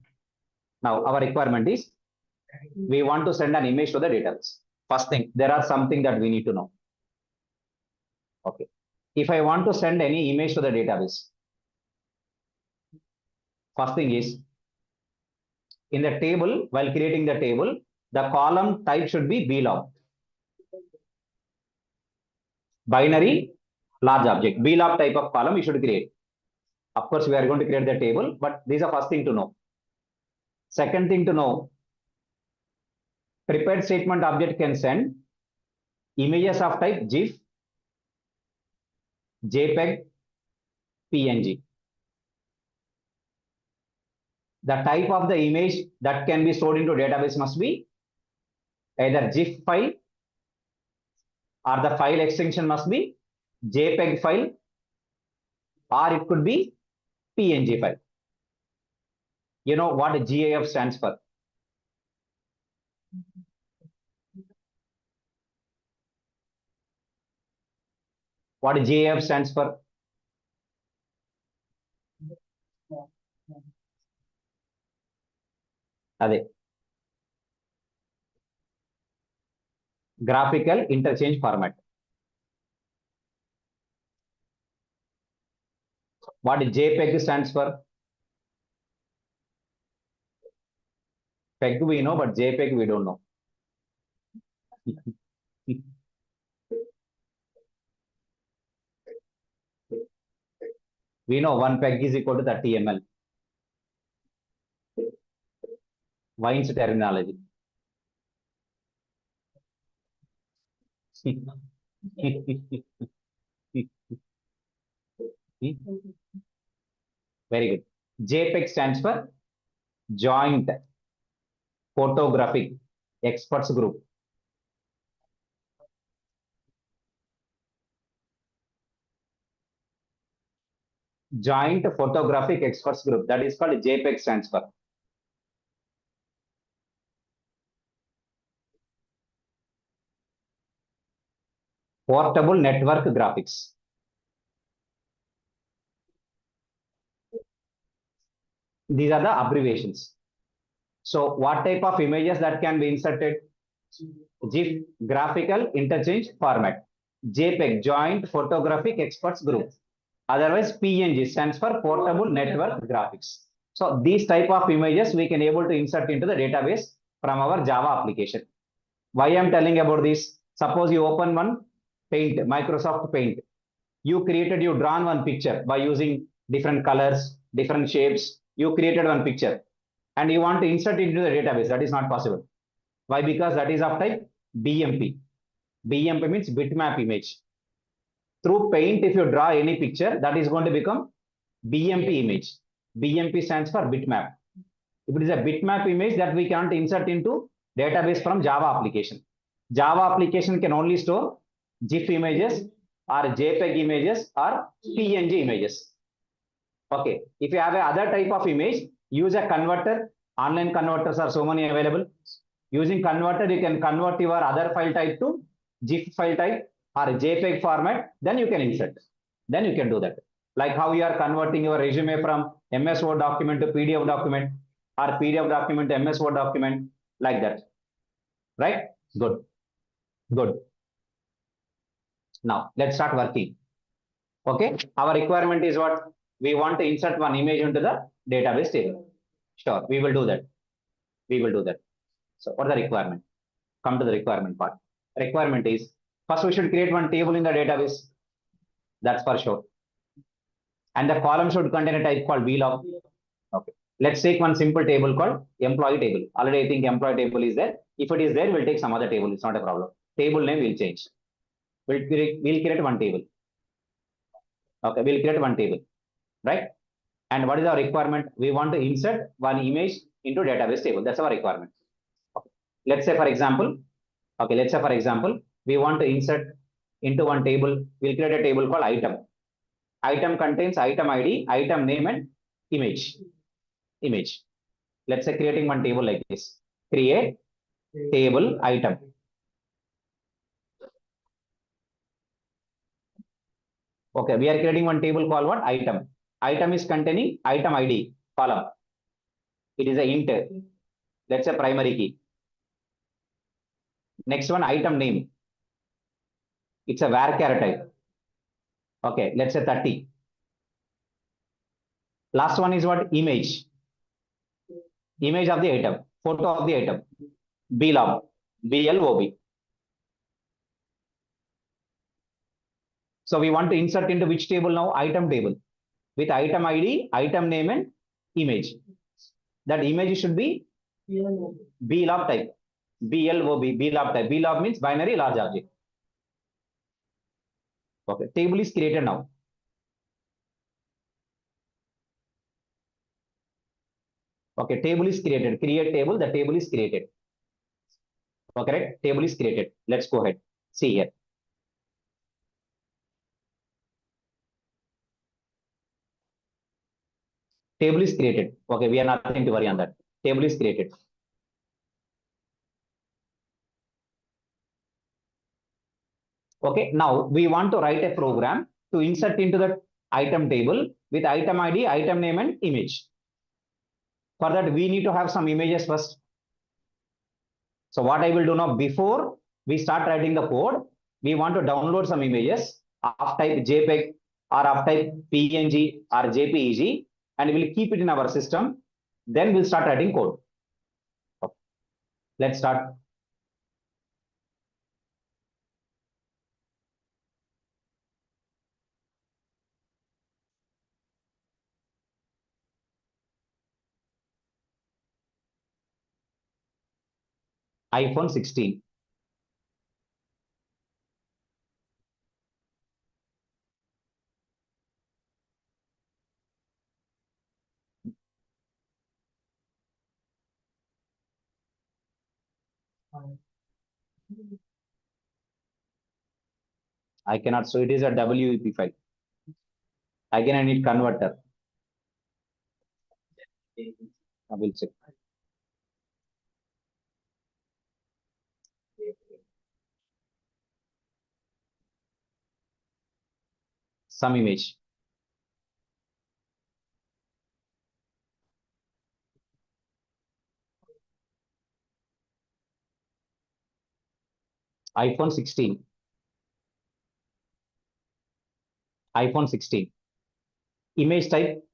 Now, our requirement is we want to send an image to the database. First thing, there are something that we need to know. Okay, if I want to send any image to the database, first thing is in the table, while creating the table, the column type should be blob. Binary large object. blob type of column we should create. Of course, we are going to create the table, but this is the first thing to know. Second thing to know, prepared statement object can send images of type GIF, JPEG, PNG. The type of the image that can be stored into database must be either GIF file or the file extension must be JPEG file or it could be PNG file. You know what GIF stands for? What GIF stands for? Ade. Graphical interchange format. What JPEG stands for? PEG we know, but JPEG we don't know. We know one PEG is equal to 30 ml. Wine's terminology. Very good. JPEG stands for Joint Photographic Experts Group. Joint Photographic Experts Group. That is called JPEG stands for. Portable Network Graphics. These are the abbreviations. So what type of images that can be inserted? GIF, graphical interchange format. JPEG, Joint Photographic Experts Group. Otherwise, PNG stands for Portable Network Graphics. So these type of images we can able to insert into the database from our Java application. Why I am telling about this? Suppose you open one Paint, Microsoft Paint. You drawn one picture by using different colors, different shapes. You created one picture and you want to insert it into the database. That is not possible. Why? Because that is of type BMP. BMP means bitmap image. Through Paint, if you draw any picture, that is going to become BMP image. BMP stands for bitmap. If it is a bitmap image that we can't insert into database from Java application. Java application can only store GIF images or JPEG images or PNG images. Okay. If you have a other type of image, use a converter. Online converters are so many available. Using converter, you can convert your other file type to GIF file type or JPEG format. Then you can insert. Then you can do that. Like how you are converting your resume from MS Word document to PDF document or PDF document to MS Word document, like that. Right? Good. Good. Now, let's start working. Okay. Our requirement is what? We want to insert one image into the database table. Sure, we will do that. We will do that. So, what is the requirement? Come to the requirement part. Requirement is, first we should create one table in the database. That's for sure. And the column should contain a type called vlog. Okay. Let's take one simple table called employee table. Already I think employee table is there. If it is there, we'll take some other table. It's not a problem. Table name will change. We'll create one table. Okay, we'll create one table, right? And what is our requirement? We want to insert one image into database table. That's our requirement. Okay. Let's say for example, we want to insert into one table. We'll create a table called item. Item contains item ID, item name, and image. Let's say creating one table like this. Create table item. Okay, we are creating one table called what? Item. Item is containing item ID column. It is a int. Let's say primary key. Next one, item name. It's a varchar type. Okay, let's say 30. Last one is what? Image. Image of the item. Photo of the item. Blob. BLOB. So we want to insert into which table now? Item table. With item ID, item name, and image. That image should be blob type. BLOB, blob type. Blob means binary large object. Okay, table is created now. Okay, table is created. Create table, the table is created. Okay, right? Table is created. Let's go ahead. See here. Table is created. Okay, we are nothing to worry on that. Table is created. Okay, now we want to write a program to insert into the item table with item ID, item name, and image. For that, we need to have some images first. So what I will do now, before we start writing the code, we want to download some images of type JPEG or of type PNG or JPEG, and we'll keep it in our system. Then we'll start writing code. Okay. Let's start. iPhone 16. I cannot, so it is a WEP file. Again, I need converter. I will check. Some image. iPhone 16. iPhone 16. Image type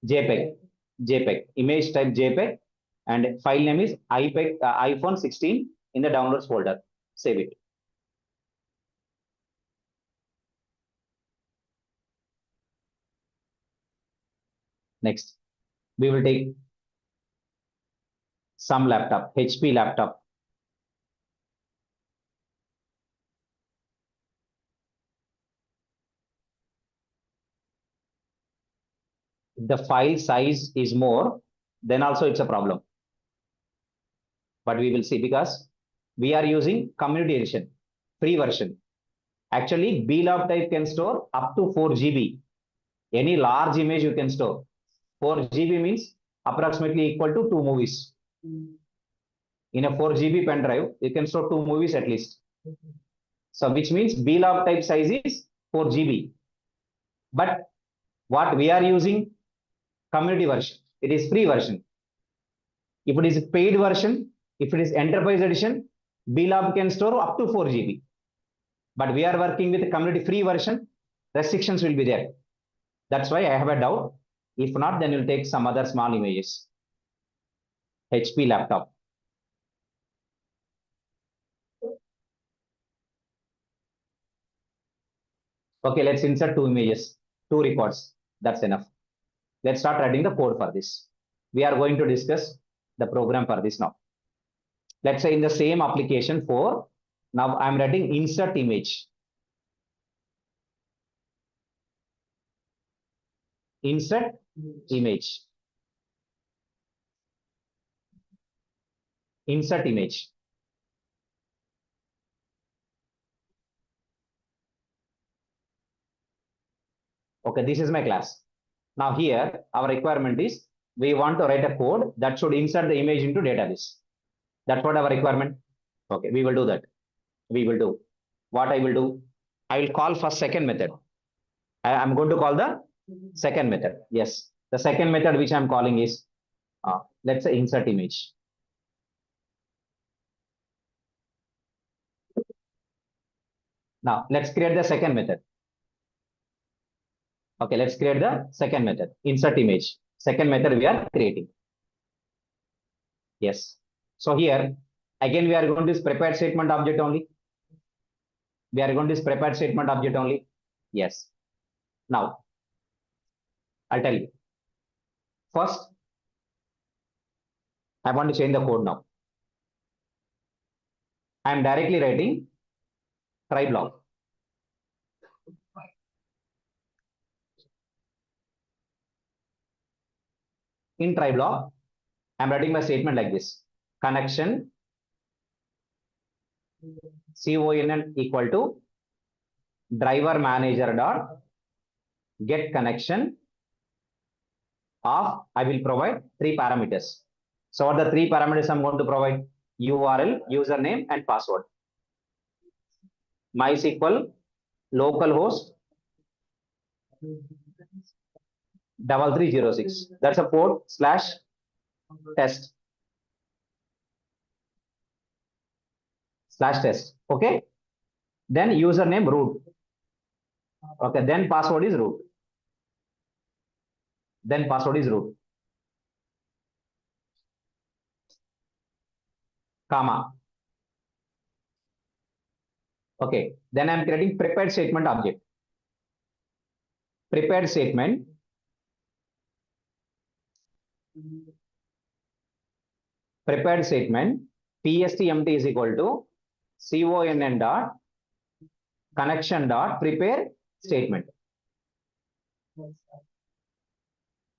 JPEG. JPEG. Image type JPEG. And file name is iPhone 16 in the downloads folder. Save it. Next, we will take some laptop, HP laptop. If the file size is more, then also it's a problem. But we will see because we are using community edition, free version. Actually, blog type can store up to 4 GB. Any large image you can store. 4 GB means approximately equal to 2 movies. In a 4 GB pen drive, you can store 2 movies at least. So which means blog type size is 4 GB. But what we are using, community version. It is free version. If it is paid version, if it is enterprise edition, blog can store up to 4 GB. But we are working with community free version, restrictions will be there. That's why I have a doubt. If not, then you'll take some other small images. HP laptop. Okay, let's insert 2 images, 2 records. That's enough. Let's start writing the code for this. We are going to discuss the program for this now. Let's say in the same application for, now I'm writing insert image. Insert image. Insert image. Okay, this is my class. Now here, our requirement is we want to write a code that should insert the image into database. That's what our requirement. Okay, we will do that. We will do. What I will do, I will call first second method. I'm going to call the second method. Yes, the second method which I'm calling is, let's say insert image. Now let's create the second method. Okay, let's create the second method, insert image. Second method we are creating. Yes. So here, again, we are going to this prepared statement object only. We are going to this prepared statement object only. Yes. Now, I'll tell you. First, I want to change the code now. I am directly writing try block. In try block, I'm writing my statement like this. Connection CONN equal to driver manager dot get connection of, I will provide 3 parameters. So what are the 3 parameters I'm going to provide? URL, username, and password. MySQL, localhost 3306. That's a port /test. /test. Okay. Then username root. Okay, then password is root. Then password is root. Comma. Okay, then I'm creating prepared statement object. Prepared statement. Prepared statement. PSTMT is equal to CONN dot connection dot prepare statement.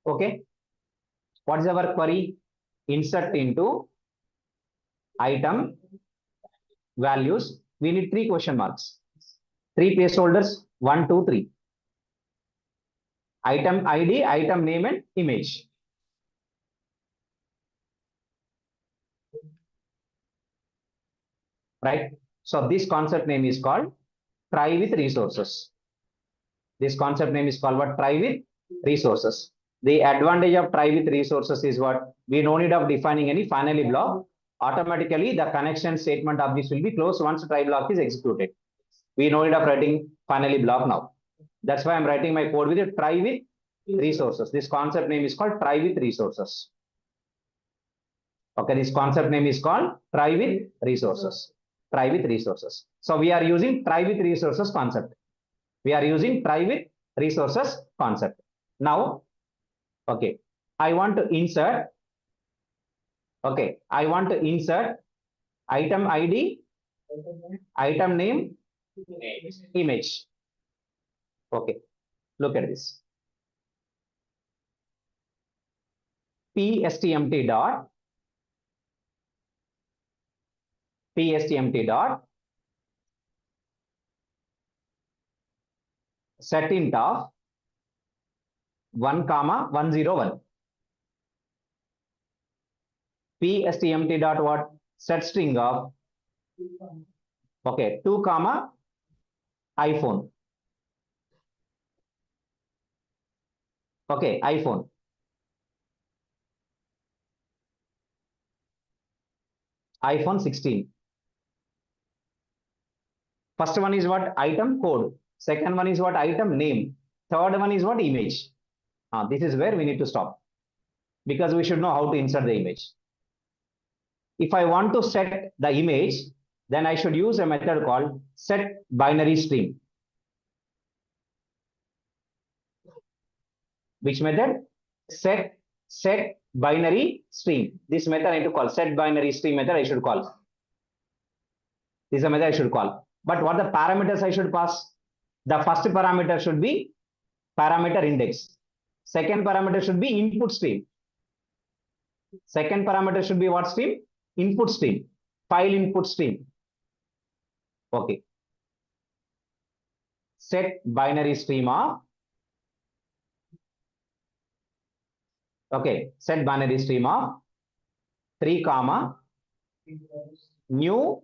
Okay. What is our query? Insert into item values. We need 3 question marks. 3 placeholders. 1, 2, 3. Item ID, item name, and image. Right. So this concept name is called try with resources. This concept name is called what? Try with resources. The advantage of try with resources is what? We no need of defining any finally block. Automatically, the connection statement of this will be closed once try block is executed. We no need of writing finally block now. That's why I'm writing my code with a try with resources. This concept name is called try with resources. Okay, this concept name is called try with resources. Try with resources. So we are using try with resources concept. We are using try with resources concept. Now, okay, I want to insert. Okay, I want to insert item ID, item name, image. Okay, look at this. PSTMT dot set int of 1, 101. PSTMT dot what? Set string of okay 2, iPhone. Okay, iPhone. iPhone 16. First one is what? Item code. Second one is what? Item name. Third one is what? Image. This is where we need to stop because we should know how to insert the image. If I want to set the image, then I should use a method called set binary stream. Which method? Set binary stream. This method I need to call set binary stream method I should call. This is a method I should call. But what the parameters I should pass? The first parameter should be parameter index. Second parameter should be input stream. Second parameter should be what stream? Input stream. File input stream. Okay. Set binary stream of okay. Set binary stream of 3, new.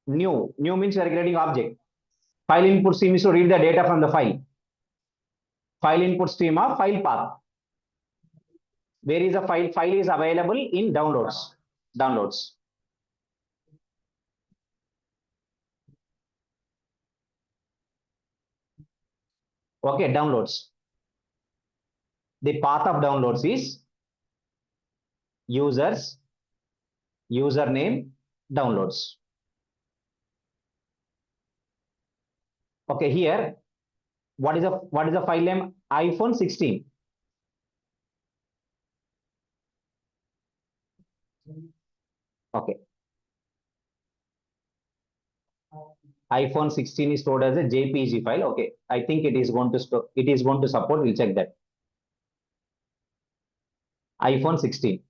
New means you are creating object. File input stream is to read the data from the file. File input stream of file path. Where is the file? File is available in downloads. Downloads. Okay, downloads. The path of downloads is users, username, downloads. Okay, here, what is the file name? iPhone 16. Okay. iPhone 16 is stored as a JPG file. Okay, I think it is going to support. We'll check that. iPhone 16.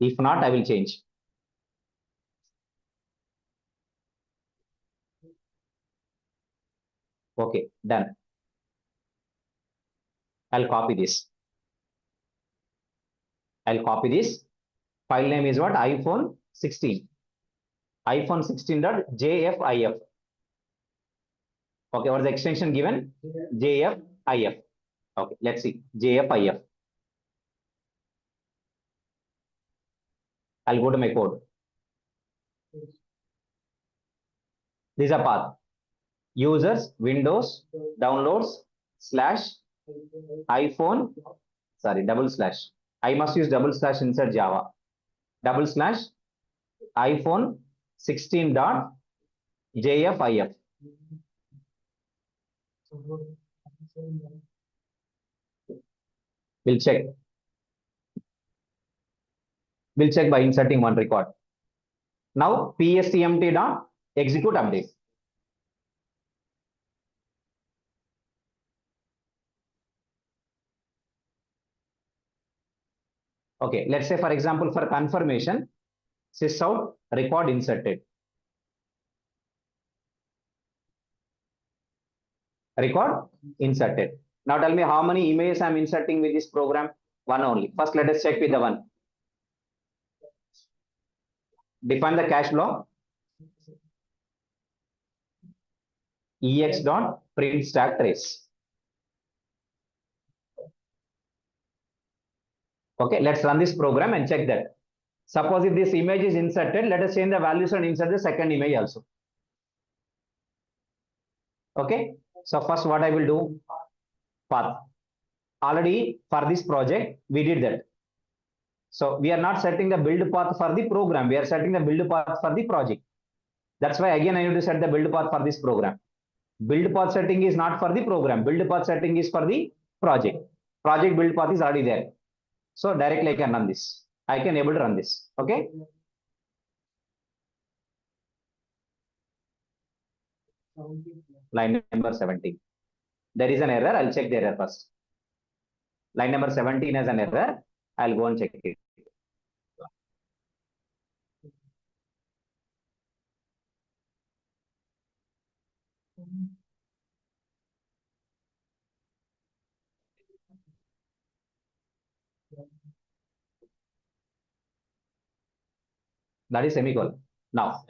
If not, I will change. Okay, done. I'll copy this. I'll copy this. File name is what? iPhone 16. iPhone 16.jfif. Okay, what is the extension given? JFIF. Okay, let's see. JFIF. I'll go to my code. This is a path. users, Windows, downloads, slash, iPhone, sorry, double slash. I must use double slash inside Java. Double slash, iPhone 16.jfif. We'll check. We'll check by inserting one record. Now, pstmt.execute update. Okay, let's say, for example, for confirmation, sysout record inserted. Record inserted. Now tell me how many images I'm inserting with this program. One only. First, let us check with the one. Define the cache block. ex.print stack trace. Okay, let's run this program and check that. Suppose if this image is inserted, let us change the values and insert the second image also. Okay, so first what I will do, path. Already for this project, we did that. So we are not setting the build path for the program. We are setting the build path for the project. That's why again I need to set the build path for this program. Build path setting is not for the program. Build path setting is for the project. Project build path is already there. So directly I can run this. I can able to run this. Okay. Line number 17. There is an error. I'll check the error first. Line number 17 has an error. I'll go and check it. That is semicolon. Now,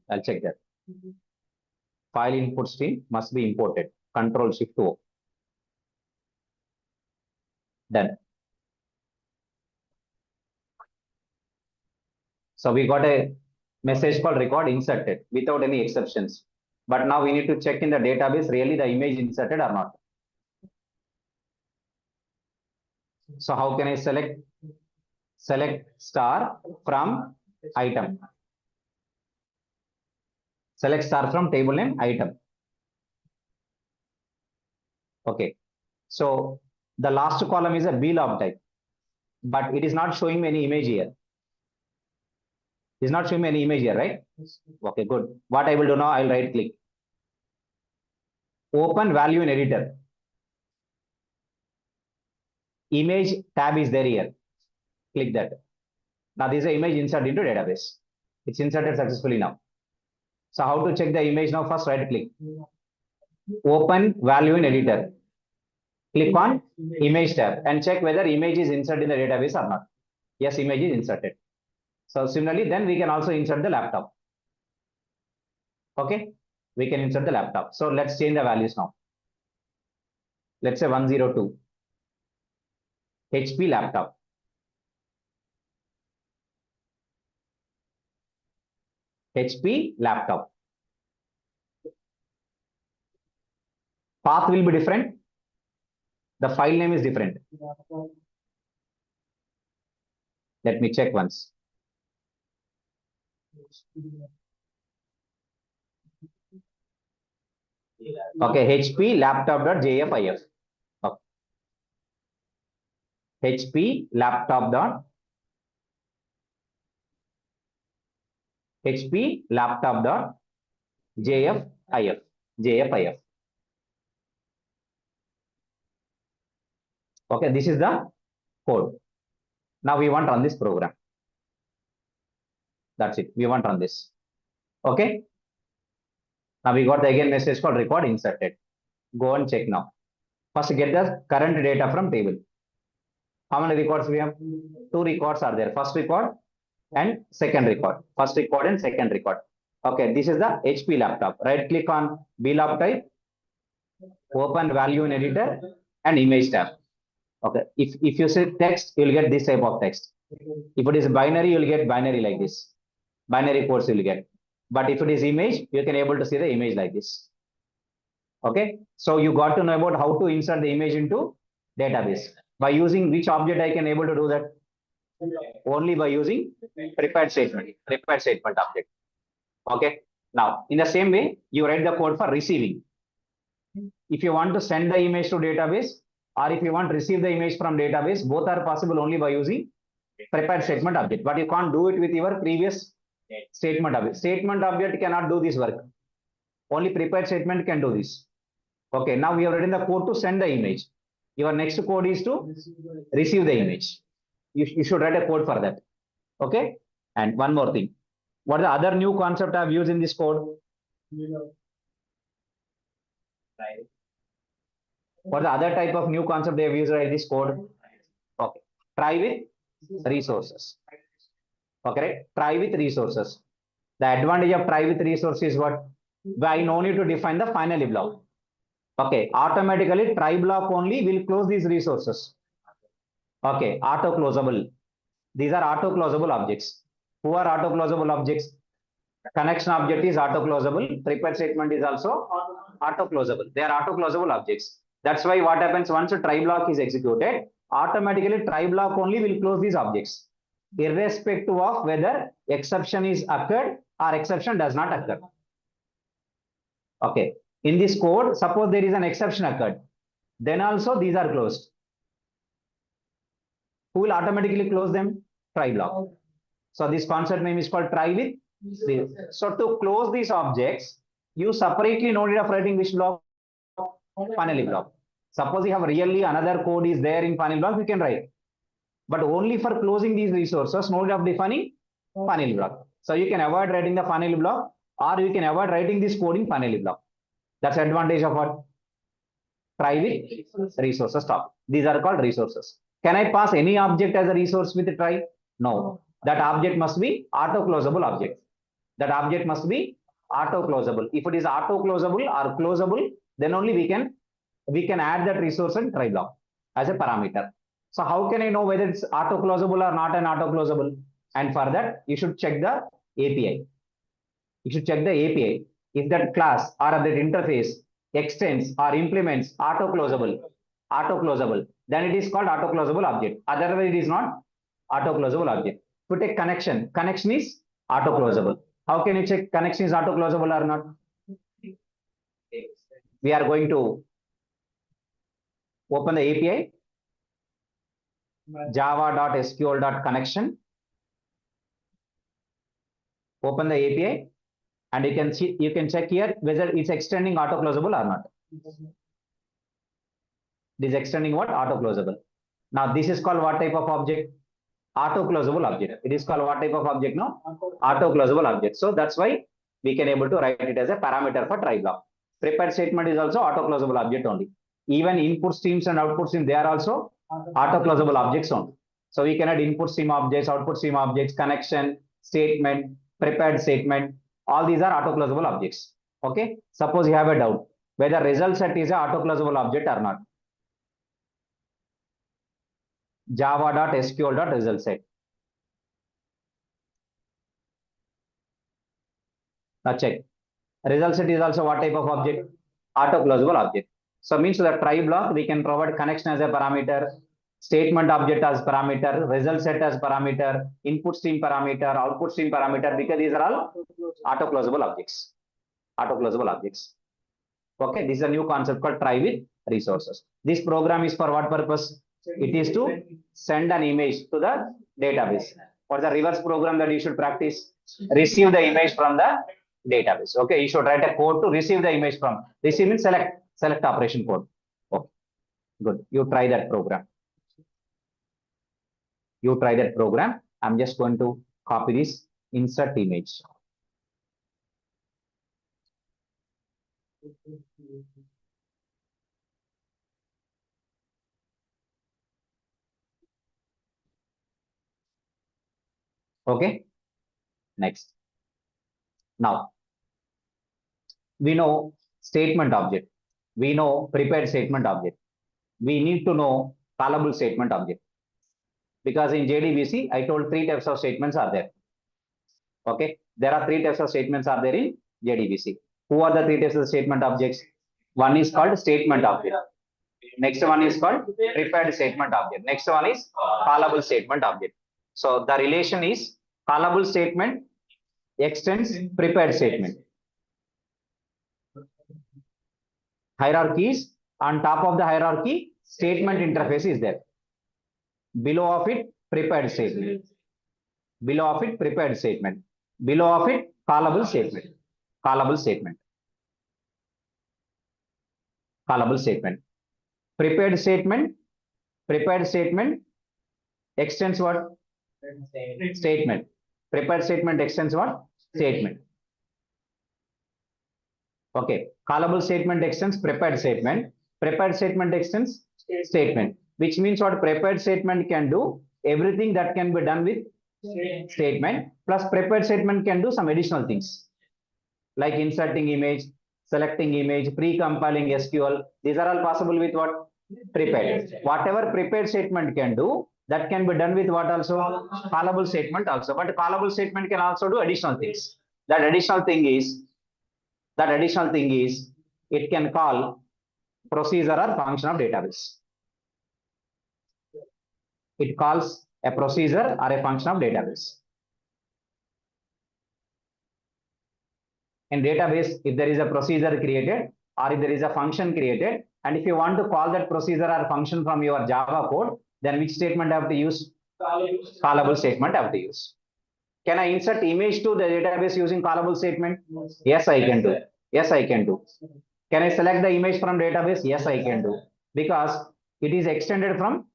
I'll check that. File input stream must be imported. Control Shift O. Done. So we got a message called record inserted without any exceptions. But now we need to check in the database really the image inserted or not. So how can I select? Select star from item. Select star from table name item. Okay. So the last column is a blob type, but it is not showing me any image here. It's not showing me any image here, right? Okay, good. What I will do now, I'll right click. Open value in editor. Image tab is there here. Click that. Now this is an image inserted into database. It's inserted successfully now. So how to check the image now? First right click. Open value in editor. Click on image tab and check whether image is inserted in the database or not. Yes, image is inserted. So similarly, then we can also insert the laptop. Okay, we can insert the laptop. So let's change the values now. Let's say 102. HP laptop. HP laptop. Path will be different. The file name is different. Let me check once. Okay, HP laptop.jfif. Okay. HP laptop.jfif. JFIF. Okay, this is the code. Now we want to run this program. That's it. We want to run this. Okay. Now we got the again message called record inserted. Go and check now. First get the current data from table. How many records we have? 2 records are there. First record and second record. First record and second record. Okay, this is the HP laptop. Right click on blob type, open value in editor and image tab. Okay, if you say text, you'll get this type of text. If it is binary, you'll get binary like this. Binary codes you'll get. But if it is image, you can able to see the image like this. Okay. So you got to know about how to insert the image into database. By using which object I can able to do that? Only by using prepared statement object. Okay. Now, in the same way, you write the code for receiving. If you want to send the image to database, or if you want to receive the image from database, both are possible only by using prepared statement object. But you can't do it with your previous statement object. Statement object cannot do this work. Only prepared statement can do this. Okay, now we have written the code to send the image. Your next code is to receive the image. You should write a code for that. Okay, and one more thing. What is the other new concept I've used in this code? What is the other type of new concept they have used in this code? Okay, try with resources. Okay, right? Try with resources. The advantage of try with resources is what? I no need to define the finally block. Okay, automatically try block only will close these resources. Okay, auto closable. These are auto closable objects. Who are auto closable objects? Connection object is auto closable. Prepared statement is also auto closable. They are auto closable objects. That's why what happens once a try block is executed, automatically try block only will close these objects, irrespective of whether exception is occurred or exception does not occur. Okay. In this code, suppose there is an exception occurred, then also these are closed. Who will automatically close them? Try block. So this concept name is called try with. So to close these objects, you separately no need of writing which block? Finally block. Suppose you have really another code is there in finally block, you can write. But only for closing these resources, no need of defining finally block. So you can avoid writing the finally block, or you can avoid writing this code in finally block. That's the advantage of what? Try with resources top. These are called resources. Can I pass any object as a resource with a try? No. That object must be auto closable object. That object must be auto closable. If it is auto closable or closable, then only we can add that resource and try block as a parameter. So how can I know whether it's auto closable or not an auto closable? And for that, you should check the API. You should check the API. If that class or that interface extends or implements auto closable, then it is called auto closable object. Otherwise, it is not auto closable object. To take connection is auto closable. How can you check connection is auto closable or not? We are going to open the API, java.sql.connection. Open the API, and you can check here whether it's extending auto closable or not. It is extending what? Auto closable. Now this is called what type of object? Auto closable object. It is called what type of object? No, auto closable object. So that's why we can able to write it as a parameter for try block. Prepared statement is also auto closable object only. Even input streams and output streams, they are also auto closable objects only. So we can add input stream objects, output stream objects, connection, statement, prepared statement. All these are auto closable objects. Okay. Suppose you have a doubt whether result set is an auto closable object or not. Java.sql.result set. Now check. Result set is also what type of object? Auto closable object. So means the try block, we can provide connection as a parameter, statement object as parameter, result set as parameter, input stream parameter, output stream parameter, because these are all auto closable objects. Auto closable objects. Okay, this is a new concept called try with resources. This program is for what purpose? It is to send an image to the database. What is the reverse program that you should practice? Receive the image from the database. Okay, you should write a code to receive the image from. Receive means select operation code. Okay, good. You try that program. You try that program. I'm just going to copy this, insert image. Okay, next. Now, we know statement object. We know prepared statement object. We need to know callable statement object. Because in JDBC, I told 3 types of statements are there. Okay, there are three types of statements are there in JDBC. Who are the three types of statement objects? One is called statement object. Next one is called prepared statement object. Next one is callable statement object. So the relation is callable statement extends prepared statement. Hierarchy is on top of the hierarchy, statement interface is there. Below of it, prepared statement. Below of it, prepared statement. Below of it, callable statement. Callable statement. Callable statement. Prepared statement. Prepared statement extends what? Statement. Prepared statement extends what? Statement. Okay. Callable statement extends prepared statement. Prepared statement extends statement, which means what prepared statement can do everything that can be done with statement, plus prepared statement can do some additional things like inserting image, selecting image, pre-compiling SQL. These are all possible with what? Prepared. Whatever prepared statement can do, that can be done with what also? Callable statement also. But callable statement can also do additional things. That additional thing is it can call procedure or function of database. It calls a procedure or a function of database. In database, if there is a procedure created or if there is a function created, and if you want to call that procedure or function from your Java code, then which statement have to use? Callable statement have to use. Can I insert image to the database using callable statement? Yes, I can do. Yes, I can do. Can I select the image from database? Yes, I can do. Because it is extended from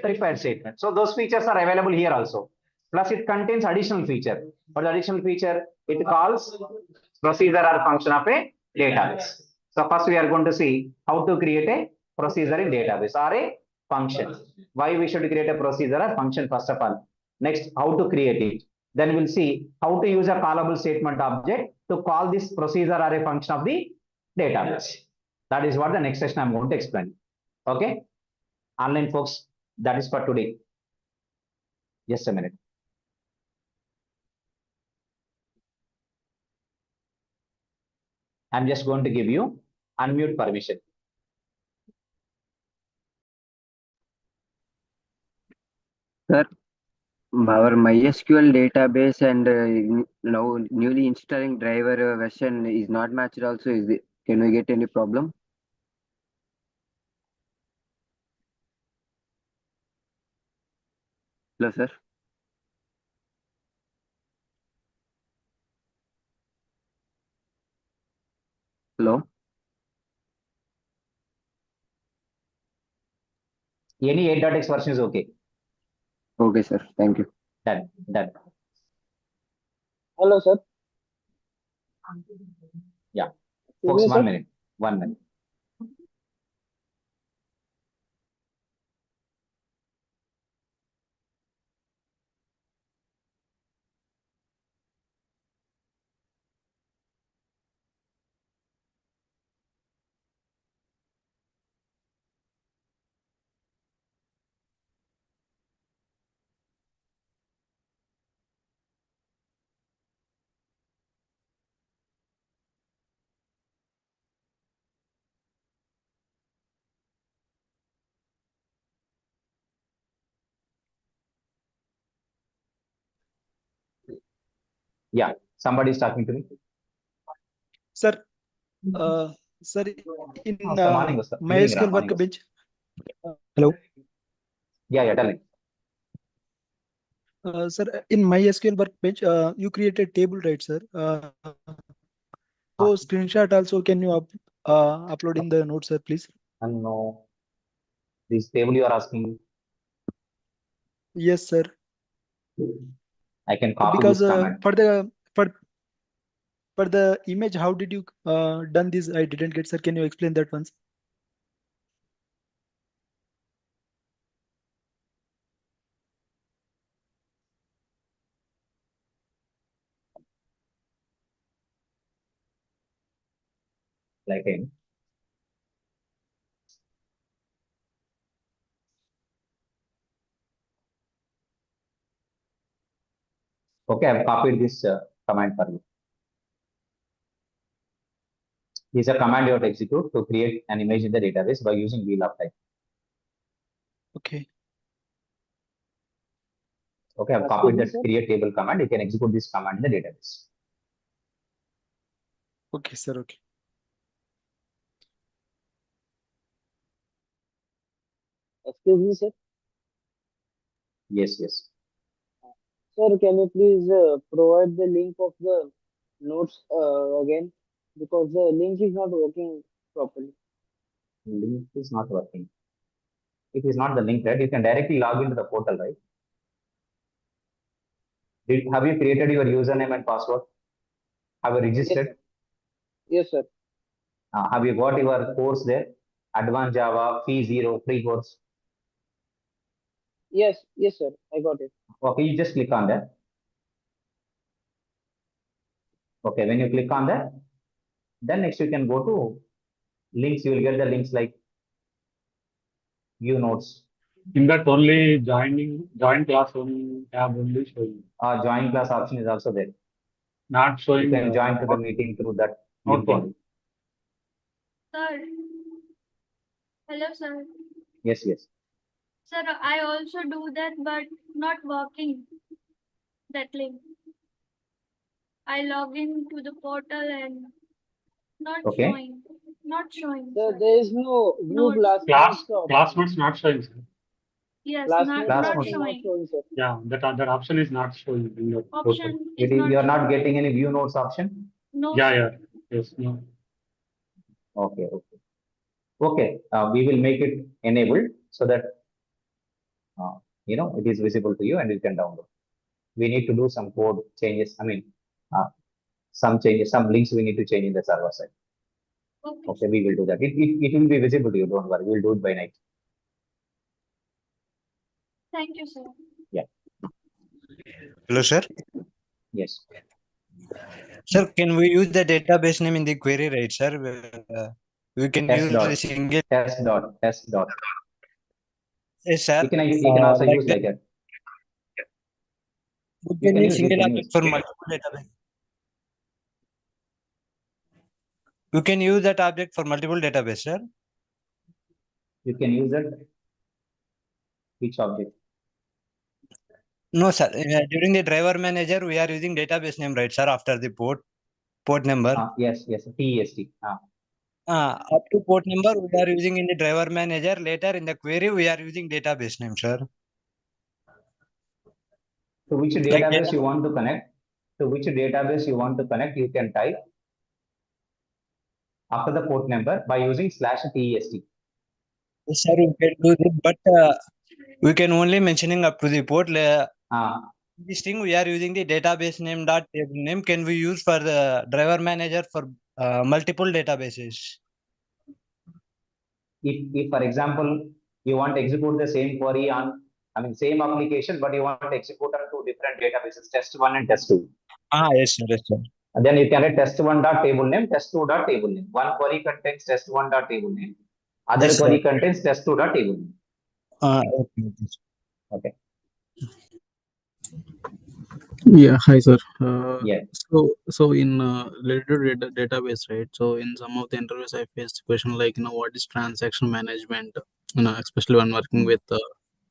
prepared statement. So those features are available here also. Plus it contains additional feature. For the additional feature, it calls procedure or function of a database. So first we are going to see how to create a procedure in database or a function. Why we should create a procedure or function first of all. Next, how to create it. Then we'll see how to use a callable statement object to call this procedure or a function of the database. That is what the next session I'm going to explain. Okay, online folks, that is for today. Just a minute. I'm just going to give you unmute permission. Sir, our MySQL database and now newly installing driver version is not matched also. Can we get any problem? Hello, sir. Hello. Any 8.x version is okay. Okay, sir. Thank you. Done. Done. Hello, sir. Yeah. Folks, 1 minute. 1 minute. Yeah, somebody is talking to me. Sir, sir, in Morning, MySQL workbench. Hello. Yeah, tell me. Sir, in MySQL workbench, you created table, right, sir? So screenshot also can you upload in the notes, sir, please? No. This table you are asking. Yes, sir. I can copy Because this command. for the image, how did you done this? I didn't get, sir. Can you explain that once? Like in. Okay, I've copied this command for you. This is a command you have to execute to create an image in the database by using wheel of time. Okay. Okay, I've copied that create table command. You can execute this command in the database. Okay, sir. Okay. Excuse me, sir. Yes, yes. Sir, can you please provide the link of the notes again? Because the link is not working properly. Link is not working. It is not the link, right? You can directly log into the portal, right? Have you created your username and password? Have you registered? Yes, sir. Have you got your course there? Advanced Java, fee zero, free course. Yes, sir. I got it. Okay, you just click on that. Okay, when you click on that, then next you can go to links. You will get the links like view notes. In that only join class only tab only showing. Join class option is also there. Not showing. You can join to the meeting through that link only. Sir. Hello, sir. Yes, yes. Sir, I also do that, but not working. That link. I log in to the portal and not Okay. showing. Not showing. Sir, Sir. there is no view Notes. Class notes not showing, sir. Yes, Class not notes notes. showing. sir. Yeah, that option is not showing in the portal. Option is not You are not showing. getting any view notes option? No. Yeah, sir. yeah. Yes, no. Okay, okay. Okay, we will make it enabled so that it is visible to you and you can download. We need to do some code changes. I mean, some changes, some links we need to change in the server side. Okay. Okay, we will do that. It will be visible to you. Don't worry. We'll do it by night. Thank you, sir. Hello, sir. Yes. Sir, can we use the database name in the query, right, sir? We can Test use dot. a single. Test dot. Yes, sir. You can also like use that. like that. We You can can use use, single you can object use. for multiple database. You can use that object for multiple database, sir. You can use it. Which object? No, sir. During the driver manager, we are using database name, right, sir? After the port number. Yes, TEST. Up to port number, we are using in the driver manager. Later in the query, we are using database name, sir. To which database you want to connect? To which database you want to connect? You can type after the port number by using /TEST. Yes, sir, we can do this, but we can only mentioning up to the port. This thing we are using the database name dot table name. Can we use for the driver manager for multiple databases? If for example you want to execute the same query on, same application, but you want to execute on two different databases, test1 and test2. Yes, sir. Yes, sir. And then you can write test1 dot table name, test2 dot table name. One query contains test1 dot table name. Other Yes, query sir. contains test2 dot table name. Okay. Okay. Yeah, hi sir. Yeah. So in related database, right? So in some of the interviews, I faced question like, what is transaction management? Especially when working with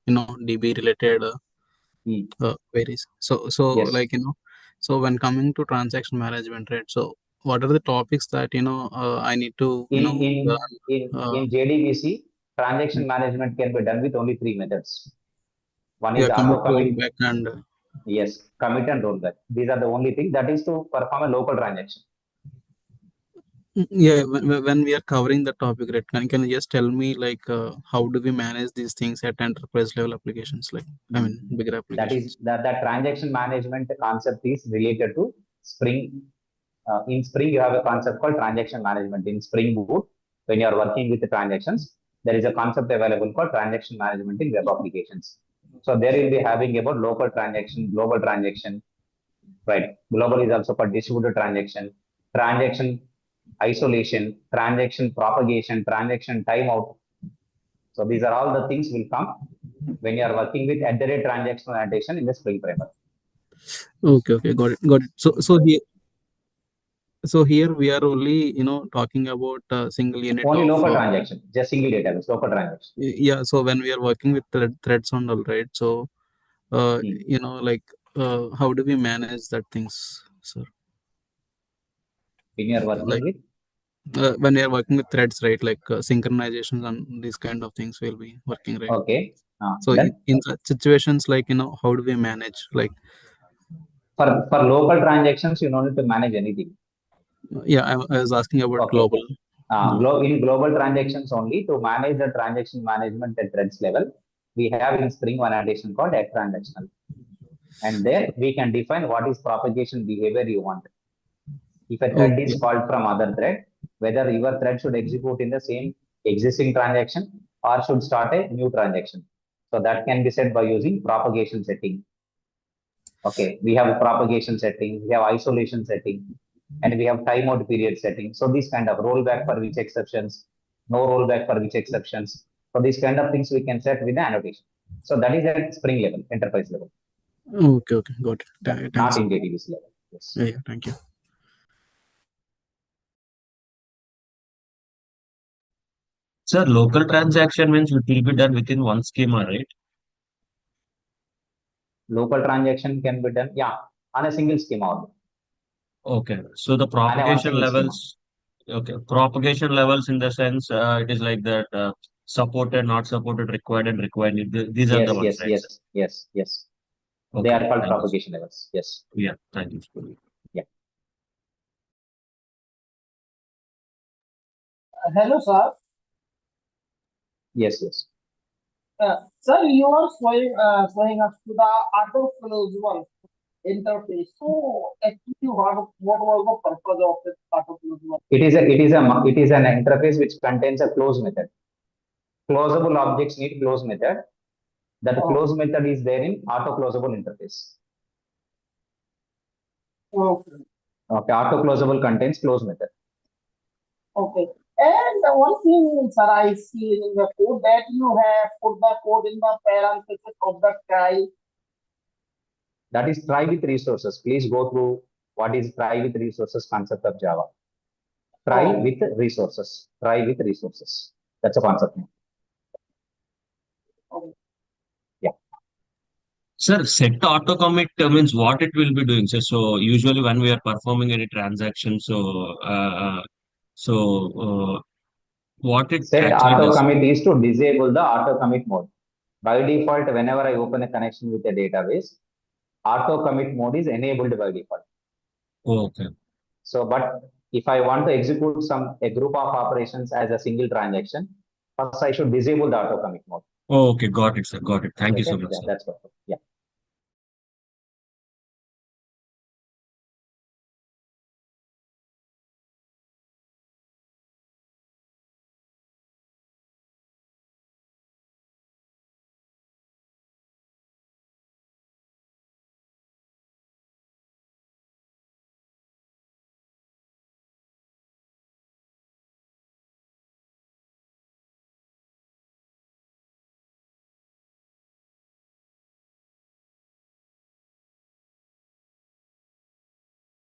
DB related queries. So Yes. like so when coming to transaction management, right? So what are the topics that I need to in JDBC, transaction management can be done with only three methods. One is commit, auto commit. rollback, and Yes, commit and rollback. These are the only thing that is to perform a local transaction. yeah. When we are covering the topic, right? Can you just tell me like how do we manage these things at enterprise level applications, like bigger applications? That transaction management concept is related to Spring. In Spring, you have a concept called transaction management. In Spring Boot, when you are working with the transactions, there is a concept available called transaction management in web applications. So there will be having about local transaction, global transaction, right? Global is also called distributed transaction isolation, transaction propagation, transaction timeout. So these are all the things will come when you are working with @transaction annotation in the Spring framework. Okay, got it. So here we are only, talking about a single unit Only of, local transaction, just single database, local transaction. yeah. So when we are working with threads and all, right? So, like, how do we manage that things, sir? When you are working Like, with, when we are working with threads, right? Like synchronizations and these kind of things will be working, right? okay. So Then in such situations, like, how do we manage? Like, for local transactions, you don't need to manage anything. yeah, I was asking about Okay. global. In global transactions only, to manage the transaction management at threads level, we have in Spring one addition called at transactional. And there we can define what is propagation behavior you want. If a thread is called from other thread, whether your thread should execute in the same existing transaction or should start a new transaction. So that can be set by using propagation setting. Okay, we have propagation setting, we have isolation setting, and we have timeout period setting. So these kind of rollback for which exceptions, no rollback for which exceptions. So these kind of things we can set with the annotation. So that is at Spring level, enterprise level. Okay, got it. Yeah, Thanks, not sir. in JDBC level. Yes. Yeah, thank you. Sir, local transaction means it will be done within one schema, right? Local transaction can be done, yeah, on a single schema only. Okay. So the And one propagation single schema. levels, okay, propagation levels in the sense it is like that supported, not supported, required, and required. These are Yes, the ones, yes, right, yes, sir? yes, yes. They Okay. are called Thank you, sir. propagation levels. Yes. Yeah, thank you. Yeah. Hello, sir. Yes, yes. Sir, you are showing us to the auto close one interface. So actually, what was the purpose of this auto close one? It is an interface which contains a close method. Closable objects need close method. That close method is there in auto closable interface. Okay. Okay, auto closable contains close method. Okay. And one thing, sir, I see in the code that you have put the code in the parenthesis of the try. That is try with resources. Please go through what is try with resources concept of Java. Try with resources. Try with resources. That's a concept. Okay. Yeah. Sir, set auto commit means what it will be doing, sir. So usually when we are performing any transaction, what it Set actually auto does. commit is to disable the auto commit mode. By default, whenever I open a connection with a database, auto commit mode is enabled by default. Okay. So, but if I want to execute a group of operations as a single transaction, first I should disable the auto commit mode. Okay, got it, sir. Got it. Thank you Okay, so much, yeah, sir. that's perfect.